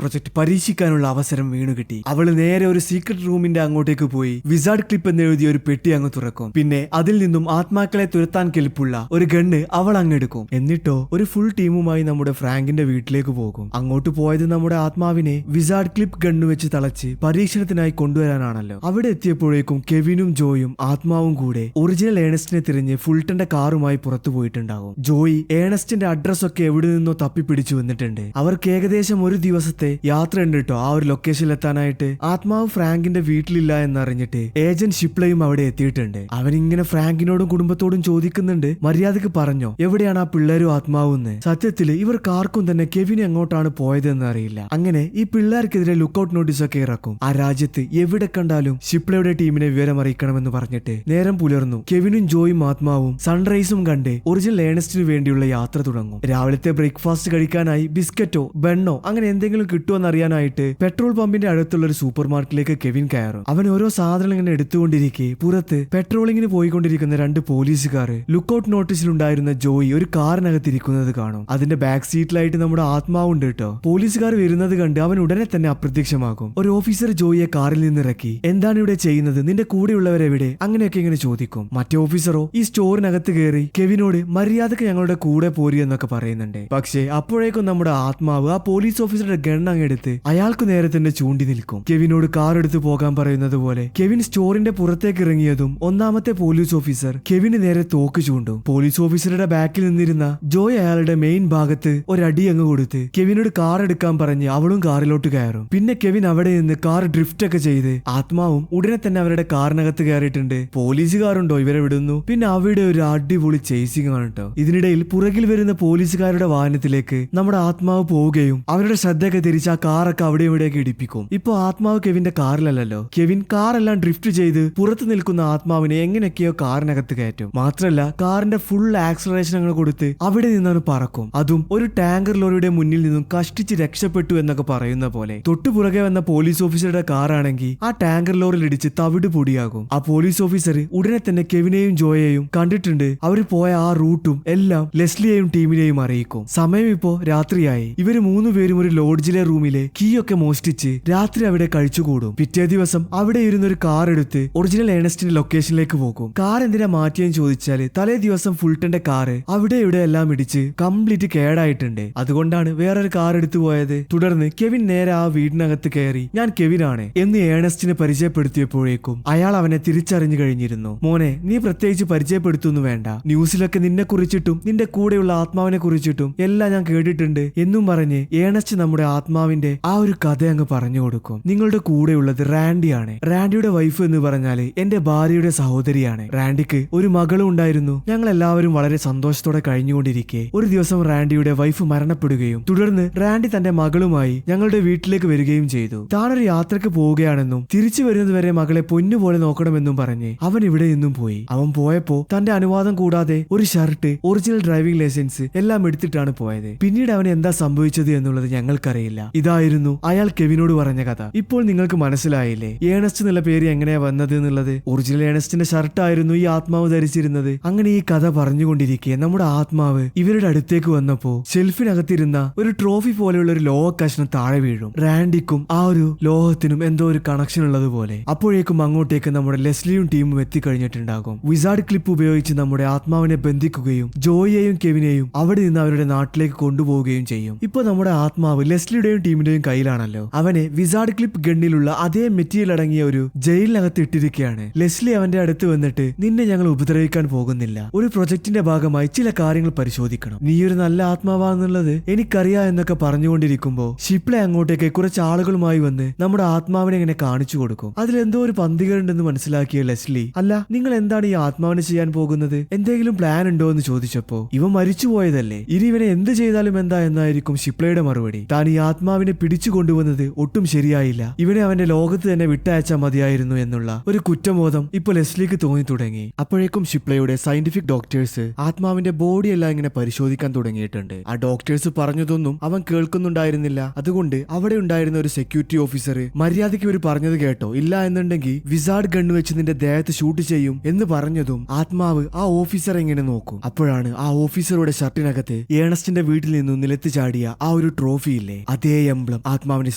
S1: പ്രൊജക്ട് പരീക്ഷിക്കാനുള്ള അവസരം വീണു കിട്ടി. അവള് നേരെ ഒരു സീക്രട്ട് റൂമിന്റെ അങ്ങോട്ടേക്ക് പോയി വിസാർഡ് ക്ലിപ്പ് എന്ന് എഴുതിയ ഒരു പെട്ടി അങ്ങ് തുറക്കും. പിന്നെ അതിൽ നിന്നും ആത്മാക്കളെ തുരത്താൻ കെൽപ്പുള്ള ഒരു ഗണ്ണ് അവൾ അങ്ങെടുക്കും. എന്നിട്ടോ ഒരു ഫുൾ ടീമുമായി നമ്മുടെ ഫ്രാങ്കിന്റെ വീട്ടിലേക്ക് പോകും. അങ്ങോട്ട് പോയത് നമ്മുടെ ആത്മാവിനെ വിസാർഡ് ക്ലിപ്പ് ഗണ്ണ് വെച്ച് തളച്ച് പരീക്ഷണത്തിനായി കൊണ്ടുവരാനാണല്ലോ. അവിടെ എത്തിയപ്പോഴേക്കും കെവിനും ജോയും ആത്മാവും കൂടെ ഒറിജിനൽ ഏണസ്റ്റിനെ തിരിഞ്ഞ് ഫുൾട്ടന്റെ കാറുമായി പുറത്തു പോയിട്ടുണ്ടാകും. ജോയി ഏണസ്റ്റിന്റെ അഡ്രസ് ഒക്കെ എവിടെ നിന്നോ തപ്പി പിടിച്ചു വന്നിട്ടുണ്ട്. അവർക്ക് ഏകദേശം ഒരു ദിവസത്തെ യാത്ര ഉണ്ട് കേട്ടോ ആ ഒരു ലൊക്കേഷനിൽ എത്താനായിട്ട്. ആത്മാവ് ഫ്രാങ്കിന്റെ വീട്ടിലില്ല എന്നറിഞ്ഞിട്ട് ഏജന്റ് ഷിപ്ലയും അവിടെ എത്തിയിട്ടുണ്ട്. അവനിങ്ങനെ ഫ്രാങ്കിനോടും കുടുംബത്തോടും ചോദിക്കുന്നുണ്ട്, മര്യാദക്ക് പറഞ്ഞോ എവിടെയാണ് ആ പിള്ളേരും ആത്മാവും എന്ന്. സത്യത്തില് ഇവർക്കാർക്കും തന്നെ കെവിൻ എങ്ങോട്ടാണ് പോയതെന്ന് അറിയില്ല. അങ്ങനെ ഈ പിള്ളേർക്കെതിരെ ലുക്കൌട്ട് നോട്ടീസ് ഒക്കെ ഇറക്കും. ആ രാജ്യത്ത് എവിടെ കണ്ടാലും ഷിപ്ലയുടെ ടീമിനെ വിവരം അറിയിക്കണമെന്ന് പറഞ്ഞിട്ട് നേരം പുലർന്നു. കെവിനും ജോയും ആത്മാവും സൺറൈസും കണ്ട് ഒറിജിനൽ ഏണസ്റ്റിന് വേണ്ടിയുള്ള യാത്ര തുടങ്ങും. രാവിലത്തെ ബ്രേക്ക്ഫാസ്റ്റ് കഴിക്കാനായി ബിസ്ക്കറ്റോ ബണ്ണോ അങ്ങനെ എന്തെങ്കിലും കിട്ടുമെന്ന് അറിയാനായിട്ട് പെട്രോൾ പമ്പിന്റെ അടുത്തുള്ള ഒരു സൂപ്പർ മാർക്കറ്റിലേക്ക് കെവിൻ കയറും. അവൻ ഓരോ സാധനങ്ങൾ ഇങ്ങനെ എടുത്തുകൊണ്ടിരിക്കെ പുറത്ത് പെട്രോളിങ്ങിന് പോയിക്കൊണ്ടിരിക്കുന്ന 2 പോലീസുകാർ ലുക്കൌട്ട് നോട്ടീസിലുണ്ടായിരുന്ന ജോയി ഒരു കാറിനകത്തിരിക്കുന്നത് കാണും. അതിന്റെ ബാക്ക് സീറ്റിലായിട്ട് നമ്മുടെ ആത്മാവുണ്ട് കേട്ടോ. പോലീസുകാർ വരുന്നത് കണ്ട് അവൻ ഉടനെ തന്നെ അപ്രത്യക്ഷമാകും. ഒരു ഓഫീസർ ജോയിയെ കാറിൽ നിന്ന് ഇറക്കി എന്താണ് ഇവിടെ ചെയ്യുന്നത്, നിന്റെ കൂടെയുള്ളവരെവിടെ അങ്ങനെയൊക്കെ ഇങ്ങനെ ചോദിക്കും. മറ്റേ ഓഫീസറോ ഈ സ്റ്റോറിനകത്ത് കയറി കെവിനോട് മര്യാദക്ക് ഞങ്ങളുടെ കൂടെ പോരി എന്നൊക്കെ പറയുന്നുണ്ട്. പക്ഷേ അപ്പോഴേക്കും നമ്മുടെ ആത്മാവ് ആ പോലീസ് ഓഫീസറുടെ ഗൺ അങ്ങെടുത്ത് അയാൾക്ക് നേരെ തന്നെ ചൂണ്ടി നിൽക്കും. കെവിനോട് കാർ എടുത്ത് പോകാൻ പറയുന്നത് പോലെ കെവിൻ സ്റ്റോറിന്റെ പുറത്തേക്ക് ഇറങ്ങിയതും ഒന്നാമത്തെ പോലീസ് ഓഫീസർ കെവിന് നേരെ തോക്ക് ചൂണ്ടും. പോലീസ് ഓഫീസറുടെ ബാക്കിൽ നിന്നിരുന്ന ജോയ് അയാളുടെ മെയിൻ ഭാഗത്ത് ഒരടി അങ്ങ് കൊടുത്ത് കെവിനോട് കാർ എടുക്കാൻ പറഞ്ഞ് അവളും കാറിലോട്ട് കയറും. പിന്നെ കെവിൻ അവിടെ നിന്ന് കാർ ഡ്രിഫ്റ്റ് ഒക്കെ ചെയ്ത് ആത്മാവും ഉടനെ തന്നെ അവരുടെ കാറിനകത്ത് കയറിയിട്ടുണ്ട്. പോലീസുകാരുണ്ടോ ഇവരെ വിടുന്നു. പിന്നെ അവിടെ ഒരു അടിപൊളി ചേസിംഗ് ആണ് കേട്ടോ. ഇതിനിടയിൽ പുറകിൽ വരുന്ന പോലീസുകാരുടെ വാഹനത്തിലേക്ക് നമ്മുടെ ആത്മാവ് പോവുകയും അവരുടെ ശ്രദ്ധയൊക്കെ തിരിച്ച് ആ കാറൊക്കെ അവിടെ ഇവിടെയൊക്കെ ഇടിപ്പിക്കും. ഇപ്പൊ ആത്മാവ് കെവിന്റെ കാറിലല്ലോ. കെവിൻ കാറെല്ലാം ഡ്രിഫ്റ്റ് ചെയ്ത് പുറത്ത് നിൽക്കുന്ന ആത്മാവിനെ എങ്ങനെയൊക്കെയോ കാറിനകത്ത് കയറ്റും. മാത്രല്ല കാറിന്റെ ഫുൾ ആക്സലറേഷൻ അങ്ങ് കൊടുത്ത് അവിടെ നിന്നാണ് പറക്കും. അതും ഒരു ടാങ്കർ ലോറിയുടെ മുന്നിൽ നിന്നും കഷ്ടിച്ച് രക്ഷപ്പെട്ടു എന്നൊക്കെ പറയുന്ന പോലെ. തൊട്ടു പുറകെ വന്ന പോലീസ് ഓഫീസറുടെ കാറാണെങ്കിൽ ആ ടാങ്കർ ലോറിൽ ഇടിച്ച് തവിട് പൊടിയാകും. ആ പോലീസ് ഓഫീസർ ഉടനെ തന്നെ കെവിനെയും ജോയെയും കണ്ടിട്ടുണ്ട്. അവർ പോയ ആ റൂട്ടും എല്ലാം ലെസ്ലിയെയും ടീമിനെയും അറിയിക്കും. സമയം ഇപ്പോ രാത്രിയായി. ഇവര് 3 പേരും ഒരു ലോഡ്ജിലെ റൂമിലെ കീ ഒക്കെ മോഷ്ടിച്ച് രാത്രി അവിടെ കഴിച്ചുകൂടും. പിറ്റേ ദിവസം അവിടെ ഇരുന്ന ഒരു കാർ എടുത്ത് ഒറിജിനൽ ഏണസ്റ്റിന്റെ ലൊക്കേഷനിലേക്ക് പോകും. കാർ എന്തിനാ മാറ്റിയെന്ന് ചോദിച്ചാല് തലേ ദിവസം ഫുൾട്ടന്റെ കാറ് അവിടെ ഇവിടെ എല്ലാം ഇടിച്ച് കംപ്ലീറ്റ് കേടായിട്ടുണ്ട്. അതുകൊണ്ടാണ് വേറൊരു കാർ എടുത്തു പോയത്. തുടർന്ന് കെവിൻ നേരെ ആ വീടിനകത്ത് കയറി ഞാൻ കെവിനാണ് എന്ന് ഏണസ്റ്റിനെ പരിചയപ്പെടുത്തിയപ്പോഴേക്കും അയാൾ അവനെ തിരിച്ചറിഞ്ഞു കഴിഞ്ഞിരുന്നു. മോനെ നീ പ്രത്യേകിച്ച് പരിചയപ്പെടുത്തുന്നു വേണ്ട, ന്യൂസിലൊക്കെ നിന്നെ കുറിച്ചിട്ടും നിന്റെ കൂടെയുള്ള ആത്മാവിനെ കുറിച്ചിട്ടും എല്ലാം ഞാൻ കേട്ടിട്ടുണ്ട് എന്നും പറഞ്ഞ് ഏണസ്റ്റ് നമ്മുടെ ആത്മാവിന്റെ ആ ഒരു കഥ അങ്ങ് പറഞ്ഞു കൊടുക്കും. നിങ്ങളുടെ കൂടെയുള്ളത് റാൻഡിയാണ്. റാൻഡിയുടെ വൈഫ് എന്ന് പറഞ്ഞാല് എന്റെ ഭാര്യയുടെ സഹോദരിയാണ്. റാൻഡിക്ക് ഒരു മകളും ഉണ്ടായിരുന്നു. ഞങ്ങൾ എല്ലാവരും വളരെ സന്തോഷത്തോടെ കഴിഞ്ഞുകൊണ്ടിരിക്കെ ഒരു ദിവസം റാൻഡിയുടെ വൈഫ് മരണപ്പെടുകയും തുടർന്ന് റാൻഡി തന്റെ മകളുമായി ഞങ്ങളുടെ വീട്ടിലേക്ക് വരികയും ചെയ്തു. താനൊരു യാത്രക്ക് പോവുകയാണെന്നും തിരിച്ചു വരുന്നതുവരെ മകളെ പൊന്നുപോലെ നോക്കണമെന്നും പറഞ്ഞ് അവൻ ഇവിടെ നിന്നും പോയി. അവൻ പോയപ്പോ തന്റെ അനുവാദം കൂടാതെ ഒരു ഷർട്ട്, ഒറിജിനൽ ഡ്രൈവിംഗ് ലൈസൻസ് എല്ലാം എടുത്തിട്ടാണ് പോയത്. പിന്നീട് അവന് എന്താ സംഭവിച്ചത് എന്നുള്ളത് ഞങ്ങൾക്കറിയില്ല. ഇതായിരുന്നു അയാൾ കെവിനോട് പറഞ്ഞ കഥ. ഇപ്പോൾ നിങ്ങൾക്ക് മനസ്സിലായില്ലേ ഏണസ്റ്റ് എന്നുള്ള പേര് എങ്ങനെയാ വന്നത് എന്നുള്ളത്? ഒറിജിനൽ ഏണസ്റ്റിന്റെ ഷർട്ടായിരുന്നു ഈ ആത്മാവ് ധരിച്ചിരുന്നത്. അങ്ങനെ ഈ കഥ പറഞ്ഞുകൊണ്ടിരിക്കെ നമ്മുടെ ആത്മാവ് ഇവരുടെ അടുത്തേക്ക് വന്നപ്പോ ഷെൽഫിനകത്തിരുന്ന ഒരു ട്രോഫി പോലെയുള്ള ഒരു ലോഹ കഷ്ണം താഴെ വീഴും. റാൻഡിക്കും ആ ഒരു ലോഹത്തിനും എന്തോ ഒരു കണക്ഷൻ ഉള്ളതുപോലെ. അപ്പോഴേക്കും അങ്ങോട്ടേക്ക് നമ്മുടെ ലെസ്ലിയും ടീമും എത്തിക്കഴിഞ്ഞിട്ടുണ്ടാകും. വിസാർഡ് ക്ലിപ്പ് ഉപയോഗിച്ച് നമ്മുടെ ആത്മാവിനെ ബന്ധിക്കുകയും ജോയിയെയും കെവിനെയും അവിടെ നിന്ന് അവരുടെ നാട്ടിലേക്ക് കൊണ്ടുപോവുകയും ചെയ്യും. ഇപ്പൊ നമ്മുടെ ആത്മാവ് ലെസ്ലിയുടെയും ടീമിന്റെയും കയ്യിലാണല്ലോ. അവനെ വിസാർഡ് ക്ലിപ്പ് ഗണ്ണിലുള്ള അതേ മെറ്റീരിയൽ അടങ്ങിയ ഒരു ജയിലിനകത്ത് ഇട്ടിരിക്കുകയാണ്. ലെസ്ലി അവന്റെ അടുത്ത് വന്നിട്ട് നിന്നെ ഞങ്ങൾ ഉപദ്രവിക്കാൻ പോകുന്നില്ല, ഒരു പ്രൊജക്ടിന്റെ ഭാഗമായി ചില കാര്യങ്ങൾ പരിശോധിക്കണം, നീ ഒരു നല്ല ആത്മാവാണെന്നുള്ളത് എനിക്കറിയാം എന്നൊക്കെ പറഞ്ഞുകൊണ്ടിരിക്കുമ്പോ ഷിപ്ലെ അങ്ങോട്ടേക്ക് കുറച്ച് ആളുകളുമായി വന്ന് നമ്മുടെ ആത്മാവിനെ ഇങ്ങനെ കാണിച്ചു കൊടുക്കും. അതിലെന്തോ ഒരു പന്തികളുണ്ടെന്ന് മനസ്സിലാക്കിയ ലെസ്ലി, അല്ല നിങ്ങൾ എന്താണ് ഈ ആത്മാവിനെ ചെയ്യാൻ പോകുന്നത്, എന്തെങ്കിലും പ്ലാൻ ഉണ്ടോ എന്ന് ചോദിച്ചപ്പോ ഇവൻ മരിച്ചുപോയതല്ലേ, ഇനി ഇവനെ എന്ത് ചെയ്താലും എന്താ എന്നായിരിക്കും ഷിപ്ലയുടെ മറുപടി. താൻ ഈ ആത്മാവിനെ പിടിച്ചു കൊണ്ടുവന്നത് ഒട്ടും ശരിയായില്ല, ഇവനെ അവന്റെ ലോകത്ത് തന്നെ വിട്ടയച്ചാൽ മതിയായിരുന്നു എന്നുള്ള ഒരു കുറ്റബോധം ഇപ്പൊ ലെസ്ലിക്ക് തോന്നി തുടങ്ങി. അപ്പോഴേക്കും ഷിപ്ലയുടെ സയന്റിഫിക് ഡോക്ടേഴ്സ് ആത്മാവിന്റെ ബോഡി എല്ലാം ഇങ്ങനെ പരിശോധിക്കാൻ തുടങ്ങിയിട്ടുണ്ട്. ആ ഡോക്ടേഴ്സ് പറഞ്ഞതൊന്നും അവൻ കേൾക്കുന്നുണ്ടായിരുന്നില്ല. അതുകൊണ്ട് അവിടെ ഉണ്ടായിരുന്ന ഒരു സെക്യൂരിറ്റി ഓഫീസർ മര്യാദയ്ക്ക് ഇവർ പറഞ്ഞത് കേട്ടോ, ഇല്ല എന്നുണ്ടെങ്കിൽ വിസാർഡ് ഗണ്ണ് വെച്ച് നിന്റെ ദേഹത്ത് ഷൂട്ട് ചെയ്യും എന്ന് പറഞ്ഞതും ആത്മാവ് ആ ഓഫീസർ എങ്ങനെ നോക്കും. അപ്പോഴാണ് ആ ഓഫീസറുടെ ഷർട്ടിനകത്ത് ഏണസ്റ്റിന്റെ വീട്ടിൽ നിന്നും നിലത്ത് ചാടിയ ആ ഒരു ട്രോഫി ഇല്ലേ, അതേ എംബ്ലം ആത്മാവിന്റെ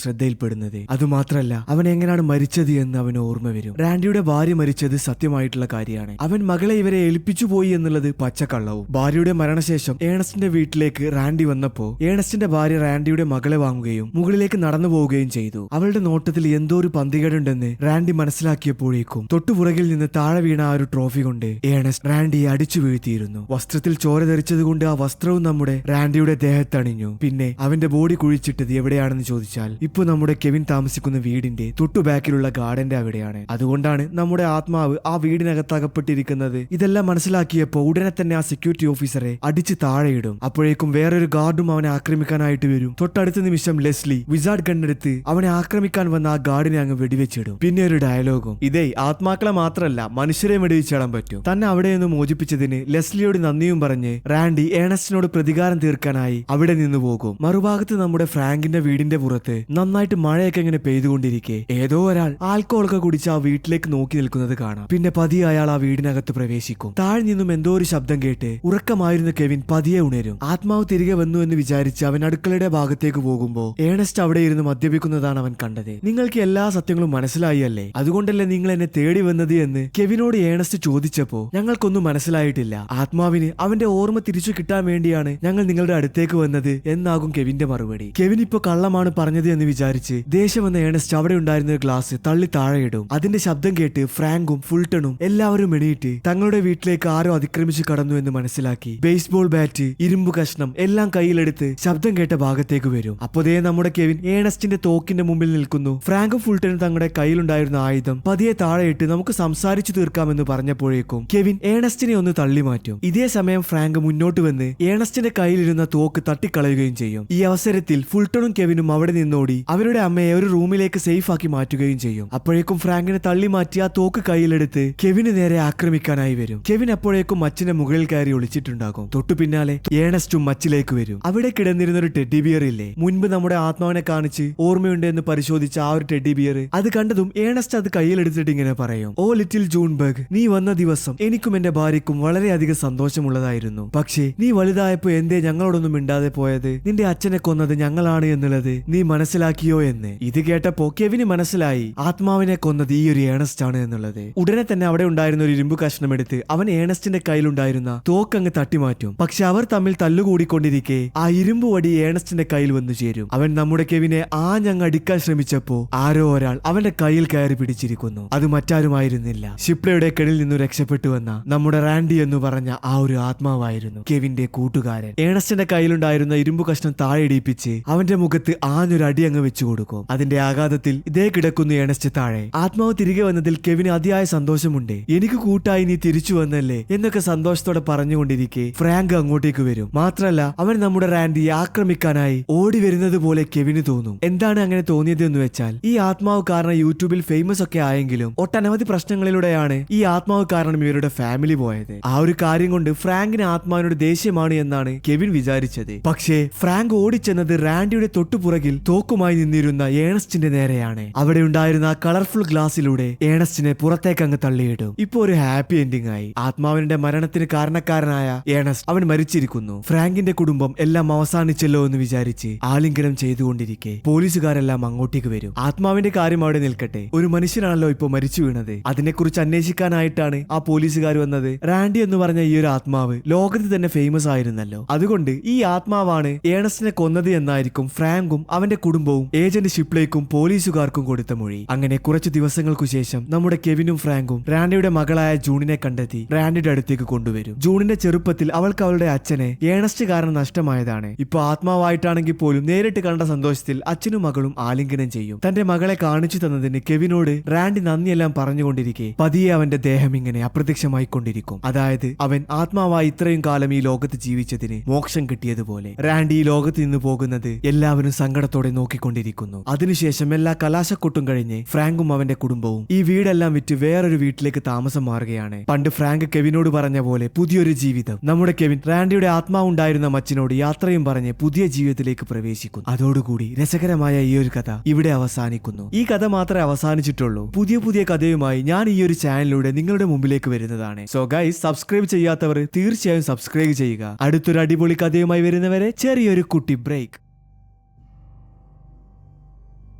S1: ശ്രദ്ധയിൽപ്പെടുന്നത്. അതുമാത്രല്ല അവൻ എങ്ങനെയാണ് മരിച്ചത് എന്ന് അവന് ഓർമ്മ വരും. റാൻഡിയുടെ ഭാര്യ മരിച്ചത് സത്യമായിട്ടുള്ള കാര്യമാണ്. അവൻ മകളെ ഇവരെ ഏൽപ്പിച്ചു പോയി എന്നുള്ളത് പച്ചക്കള്ളവും. ഭാര്യയുടെ മരണശേഷം ഏണസ്റ്റിന്റെ വീട്ടിലേക്ക് റാൻഡി വന്നപ്പോ ഏണസ്റ്റിന്റെ ഭാര്യ റാൻഡിയുടെ മകളെ വാങ്ങുകയും മുകളിലേക്ക് നടന്നു പോവുകയും ചെയ്തു. അവളുടെ നോട്ടത്തിൽ എന്തോ ഒരു പന്തികേടുണ്ടെന്ന് റാൻഡി മനസ്സിലാക്കിയപ്പോഴേക്കും തൊട്ടുപുറകിൽ നിന്ന് താഴെ വീണ ആ ഒരു ട്രോഫി കൊണ്ട് ഏണസ്റ്റ് റാൻഡിയെ അടിച്ചു വീഴ്ത്തിയിരുന്നു. വസ്ത്രത്തിൽ ചോര ധരിച്ചത് കൊണ്ട് ആ വസ്ത്രവും നമ്മുടെ റാൻഡിയുടെ ദേഹത്തണിഞ്ഞു. പിന്നെ അവന്റെ ബോഡി കുഴിച്ചിട്ടത് എവിടെയാണെന്ന് ചോദിച്ചാൽ ഇപ്പൊ നമ്മുടെ കെവിൻ താമസിക്കുന്ന വീടിന്റെ തൊട്ടു ബാക്കിലുള്ള ഗാർഡന്റെ അവിടെയാണ്. അതുകൊണ്ടാണ് നമ്മുടെ ആത്മാവ് ആ വീടിനകത്ത് അകപ്പെട്ടിരിക്കുന്നത്. ഇതെല്ലാം മനസ്സിലാക്കിയപ്പോ ഉടനെ തന്നെ ആ സെക്യൂരിറ്റി ഓഫീസറെ അടിച്ച് താഴെയിടും. അപ്പോഴേക്കും വേറൊരു ഗാർഡും അവനെ ആക്രമിക്കാനായിട്ട് വരും. തൊട്ടടുത്ത നിമിഷം ലെസ്ലി വിസാർഡ് ഗണ്ണെടുത്ത് അവനെ ആക്രമിക്കാൻ വന്ന ആ ഗാർഡിനെ അങ്ങ് വെടിവെച്ചിടും. പിന്നെ ഒരു ഡയലോഗും, ഇതേ ആത്മാക്കളെ മാത്രമല്ല മനുഷ്യരെ വെടിവെച്ചിടാൻ പറ്റും. തന്നെ അവിടെ നിന്ന് മോചിപ്പിച്ചതിന് ലെസ്ലിയോട് നന്ദിയും പറഞ്ഞ് റാൻഡി ഏണസ്റ്റിനോട് പ്രതികാരം തീർക്കാനായി അവിടെ നിന്ന് പോകും. മറുഭാഗത്ത് നമ്മുടെ ഫ്രാങ്കിന്റെ വീടിന്റെ പുറത്ത് നന്നായിട്ട് മഴയൊക്കെ ഇങ്ങനെ പെയ്തുകൊണ്ടിരിക്കെ ഏതോ ഒരാൾ ആൽക്കോളൊക്കെ കുടിച്ച് ആ വീട്ടിലേക്ക് നോക്കി നിൽക്കുന്നത് കാണാം. പിന്നെ പതിയെ അയാൾ ആ വീടിനകത്ത് പ്രവേശിക്കും. താഴെ നിന്നും എന്തോ ഒരു ശബ്ദം കേട്ട് ഉറക്കമായിരുന്ന കെവിൻ പതിയെ ഉണരും. ആത്മാവ് തിരികെ വന്നു എന്ന് വിചാരിച്ച് അവൻ അടുക്കളയുടെ ഭാഗത്തേക്ക് പോകുമ്പോ ഏണസ്റ്റ് അവിടെ ഇരുന്ന് മദ്യപിക്കുന്നതാണ് അവൻ കണ്ടത്. നിങ്ങൾക്ക് എല്ലാ സത്യങ്ങളും മനസ്സിലായി അല്ലേ, അതുകൊണ്ടല്ലേ നിങ്ങൾ എന്നെ തേടി വന്നത് എന്ന് കെവിനോട് ഏണസ്റ്റ് ചോദിച്ചപ്പോ ഞങ്ങൾക്കൊന്നും മനസ്സിലായിട്ടില്ല, ആത്മാവിന് അവന്റെ ഓർമ്മ തിരിച്ചു കിട്ടാൻ വേണ്ടിയാണ് ഞങ്ങൾ നിങ്ങളുടെ അടുത്തേക്ക് വന്നത് എന്നാകും കെവിന്റെ മറുപടി. കെവിൻ ഇപ്പൊ കള്ളമാണ് പറഞ്ഞത് എന്ന് വിചാരിച്ച് ദേഷ്യം വന്ന ഏണസ്റ്റ് അവിടെ ഉണ്ടായിരുന്ന ഒരു ഗ്ലാസ് തള്ളി താഴെയിടും. അതിന്റെ ശബ്ദം കേട്ട് ഫ്രാങ്കും ഫുൾട്ടണും എല്ലാവരും എണീറ്റ് തങ്ങളുടെ വീട്ടിലേക്ക് ആരോ അതിക്രമിച്ചു കടന്നു എന്ന് മനസ്സിലാക്കി ബേസ്ബോൾ ബാറ്റ്, ഇരുമ്പ് കഷ്ണം എല്ലാം കയ്യിലെടുത്ത് ശബ്ദം കേട്ട ഭാഗത്തേക്ക് വരും. അപ്പോഴേ നമ്മുടെ കെവിൻ ഏണസ്റ്റിന്റെ തോക്കിന്റെ മുമ്പിൽ നിൽക്കുന്നു. ഫ്രാങ്കും ഫുൾട്ടനും തങ്ങളുടെ കയ്യിലുണ്ടായിരുന്ന ആയുധം പതിയെ താഴെയിട്ട് നമുക്ക് സംസാരിച്ചു തീർക്കാമെന്ന് പറഞ്ഞപ്പോഴേക്കും കെവിൻ ഏണസ്റ്റിനെ ഒന്ന് തള്ളി മാറ്റും. ഇതേ സമയം ഫ്രാങ്ക് മുന്നോട്ട് വന്ന് ഏണസ്റ്റിന്റെ കയ്യിലിരുന്ന തോക്ക് തട്ടിക്കളയുകയും ചെയ്യും. ഈ അവസരത്തിൽ ഫുൾട്ടണും കെവിനും അവിടെ നിന്നോടി അവരുടെ അമ്മയെ ഒരു റൂമിലേക്ക് സേഫ് ആക്കി മാറ്റുകയും ചെയ്യും. അപ്പോഴേക്കും ഫ്രാങ്കിനെ തള്ളി മാറ്റി ആ തോക്ക് കയ്യിലെടുത്ത് കെവിന് നേരെ ആക്രമിക്കാനായി വരും. കെവിൻ അപ്പോഴേക്കും മച്ചിന്റെ മുകളിൽ കയറി ഒളിച്ചിട്ടുണ്ടാകും. തൊട്ടു പിന്നാലെ ഏണസ്റ്റും മച്ചിലേക്ക് വരും. അവിടെ കിടന്നിരുന്ന ഒരു ടെഡ്ഡി ബിയർ ഇല്ലേ, മുൻപ് നമ്മുടെ ആത്മാവിനെ കാണിച്ച് ഓർമ്മയുണ്ട് എന്ന് പരിശോധിച്ച ആ ഒരു ടെഡ്ഡി ബിയർ, അത് കണ്ടതും ഏണസ്റ്റ് അത് കയ്യിലെടുത്തിട്ട് ഇങ്ങനെ പറയും, ഓ ലിറ്റിൽ ജൂൺബർഗ്, നീ വന്ന ദിവസം എനിക്കും എന്റെ ഭാര്യയ്ക്കും വളരെയധികം സന്തോഷമുള്ളതായിരുന്നു. പക്ഷേ നീ വലുതായപ്പോ എന്തേ ഞങ്ങളോടൊന്നും മിണ്ടാതെ പോയത്, നിന്റെ അച്ഛനെ കൊന്നത് ഞങ്ങളാണ് എന്നുള്ളത് നീ മനസ്സിലാക്കിയോ എന്ന്. ഇത് കേട്ടപ്പോ കെവിന് മനസ്സിലായി ആത്മാവിനെ കൊന്നത് ഈ ഒരു ഏണസ്റ്റ് ആണ് എന്നുള്ളത്. ഉടനെ തന്നെ അവിടെ ഉണ്ടായിരുന്ന ഒരു ഇരുമ്പ് കഷ്ണം എടുത്ത് അവൻ ഏണസ്റ്റിന്റെ കയ്യിലുണ്ടായിരുന്ന തോക്കങ്ങ് തട്ടിമാറ്റും. പക്ഷെ അവർ തമ്മിൽ തല്ലുകൂടിക്കൊണ്ടിരിക്കെ ആ ഇരുമ്പ് വടി ഏണസ്റ്റിന്റെ കയ്യിൽ വന്നു ചേരും. അവൻ നമ്മുടെ കെവിനെ ആഞ്ഞങ്ങ് അടിക്കാൻ ശ്രമിച്ചപ്പോ ആരോ ഒരാൾ അവന്റെ കയ്യിൽ കയറി പിടിച്ചിരിക്കുന്നു. അത് മറ്റാരുമായിരുന്നില്ല, ഷിപ്ലയുടെ കെണിൽ നിന്നും രക്ഷപ്പെട്ടു വന്ന നമ്മുടെ റാൻഡി എന്ന് പറഞ്ഞ ആ ഒരു ആത്മാവായിരുന്നു കെവിന്റെ കൂട്ടുകാരൻ. ഏണസ്റ്റിന്റെ കയ്യിലുണ്ടായിരുന്ന ഇരുമ്പ് കഷ്ണം താഴെ ഇടിപ്പിച്ച് അവന്റെ മുഖത്ത് ആഞ്ഞൊരു അടി അങ്ങ് വെച്ചു കൊടുക്കും. അതിന്റെ ആഘാതത്തിൽ ഇതേ കിടക്കുന്നു ഏണസ്റ്റ് താഴെ. ആത്മാവ് തിരികെ വന്നതിൽ കെവിന് അതിയായ സന്തോഷമുണ്ട്. എനിക്ക് കൂട്ടായി നീ തിരിച്ചു വന്നല്ലേ എന്നൊക്കെ സന്തോഷത്തോടെ പറഞ്ഞുകൊണ്ടിരിക്കെ ഫ്രാങ്ക് അങ്ങോട്ടേക്ക് വരും. മാത്രല്ല അവൻ നമ്മുടെ റാൻഡിയെ ആക്രമിക്കാനായി ഓടി വരുന്നത് പോലെ കെവിന് തോന്നും. എന്താണ് അങ്ങനെ തോന്നിയത് എന്ന് വെച്ചാൽ ഈ ആത്മാവ് കാരണം യൂട്യൂബിൽ ഫേമസ് ഒക്കെ ആയെങ്കിലും ഒട്ടനവധി പ്രശ്നങ്ങളിലൂടെയാണ് ഈ ആത്മാവ് കാരണം ഇവരുടെ ഫാമിലി പോയത്. ആ ഒരു കാര്യം കൊണ്ട് ഫ്രാങ്കിന് ആത്മാവിനോട് ദേഷ്യമാണ് എന്നാണ് കെവിൻ വിചാരിച്ചത്. പക്ഷേ ഫ്രാങ്ക് ഓടിച്ചെന്നത് റാൻഡിയുടെ തൊട്ടുപുറകിൽ തോക്കുമായി നിന്നിരുന്ന ഏണസ്റ്റിന്റെ നേരെയാണ്. അവിടെ ഉണ്ടായിരുന്ന ആ കളർഫുൾ ഗ്ലാസിലൂടെ ഏണസ്റ്റിനെ പുറത്തേക്ക് അങ്ങ് തള്ളിയിടും. ഇപ്പൊ ഒരു ഹാപ്പി എൻഡിംഗ് ആയി. ആത്മാവിന്റെ മരണത്തിന് കാരണക്കാരനായ ഏണസ്റ്റ് അവൻ മരിച്ചിരിക്കുന്നു. ഫ്രാങ്കിന്റെ കുടുംബം എല്ലാം അവസാനിച്ചല്ലോ എന്ന് വിചാരിച്ച് ആലിംഗനം ചെയ്തുകൊണ്ടിരിക്കെ പോലീസുകാരെല്ലാം അങ്ങോട്ടേക്ക് വരും. ആത്മാവിന്റെ കാര്യം അവിടെ നിൽക്കട്ടെ, ഒരു മനുഷ്യനാണല്ലോ ഇപ്പൊ മരിച്ചു വീണത്. അതിനെക്കുറിച്ച് അന്വേഷിക്കാനായിട്ടാണ് ആ പോലീസുകാർ വന്നത്. റാൻഡി എന്ന് പറഞ്ഞ ഈ ഒരു ആത്മാവ് ലോകത്ത് തന്നെ ഫേമസ് ആയിരുന്നല്ലോ. അതുകൊണ്ട് ഈ ആത്മാവാണ് ഏണസ്റ്റിനെ കൊന്നത് എന്നായിരിക്കും ഫ്രാങ്കും അവന്റെ കുടുംബവും ഏജന്റ് ഷിപ്ലേക്കും പോലീസുകാർക്കും കൊടുത്ത മൊഴി. അങ്ങനെ കുറച്ചു ദിവസങ്ങൾക്കു ശേഷം നമ്മുടെ കെവിനും ഫ്രാങ്കും റാൻഡിയുടെ മകളായ ജൂണിനെ കണ്ടെത്തി റാൻഡിയുടെ അടുത്തേക്ക് കൊണ്ടുവരും. ജൂണിന്റെ ചെറുപ്പത്തിൽ അവൾക്ക് അവളുടെ അച്ഛനെ ഏണസ്റ്റ് കാരണം നഷ്ടമായതാണ്. ഇപ്പൊ ആത്മാവായിട്ടാണെങ്കിൽ പോലും നേരിട്ട് കണ്ട സന്തോഷത്തിൽ അച്ഛനും മകളും ആലിംഗനം ചെയ്യും. തന്റെ മകളെ കാണിച്ചു തന്നതിന് കെവിനോട് റാൻഡി നന്ദിയെല്ലാം പറഞ്ഞുകൊണ്ടിരിക്കെ പതിയെ അവന്റെ ദേഹം ഇങ്ങനെ അപ്രത്യക്ഷമായി കൊണ്ടിരിക്കും. അതായത് അവൻ ആത്മാവായി ഇത്രയും കാലം ഈ ലോകത്ത് ജീവിച്ചതിന് മോക്ഷം കിട്ടിയതുപോലെ. റാൻഡി ഈ ലോകത്ത് നിന്ന് പോകുന്നത് എല്ലാവരും സങ്കടത്തോടെ നോക്കിക്കൊണ്ടിരിക്കുന്നു. അതിനുശേഷം എല്ലാ കലാശക്കൊട്ടും കഴിഞ്ഞ് ഫ്രാങ്കും അവന്റെ കുടുംബവും ഈ വീടെല്ലാം വിറ്റ് വേറൊരു വീട്ടിലേക്ക് താമസം മാറുകയാണ്. പണ്ട് ഫ്രാങ്ക് കെവിനോട് പറഞ്ഞ പോലെ പുതിയൊരു ജീവിതം. നമ്മുടെ കെവിൻ റാൻഡിയുടെ ആത്മാവുണ്ടായിരുന്ന മച്ചിനോട് യാത്രയും പറഞ്ഞ് പുതിയ ജീവിതത്തിലേക്ക് പ്രവേശിക്കുന്നു. അതോടുകൂടി രസകരമായ ഈ ഒരു കഥ ഇവിടെ അവസാനിക്കുന്നു. ഈ കഥ മാത്രമേ അവസാനിച്ചിട്ടുള്ളൂ. പുതിയ പുതിയ കഥയുമായി ഞാൻ ഈ ഒരു ചാനലിലൂടെ നിങ്ങളുടെ മുമ്പിലേക്ക് വരുന്നതാണ്. സോ ഗൈസ്, സബ്സ്ക്രൈബ് ചെയ്യാത്തവർ തീർച്ചയായും സബ്സ്ക്രൈബ് ചെയ്യുക. അടുത്തൊരു അടിപൊളി കഥയുമായി വരുന്നവരെ ചെറിയൊരു കുട്ടി ബ്രേക്ക്.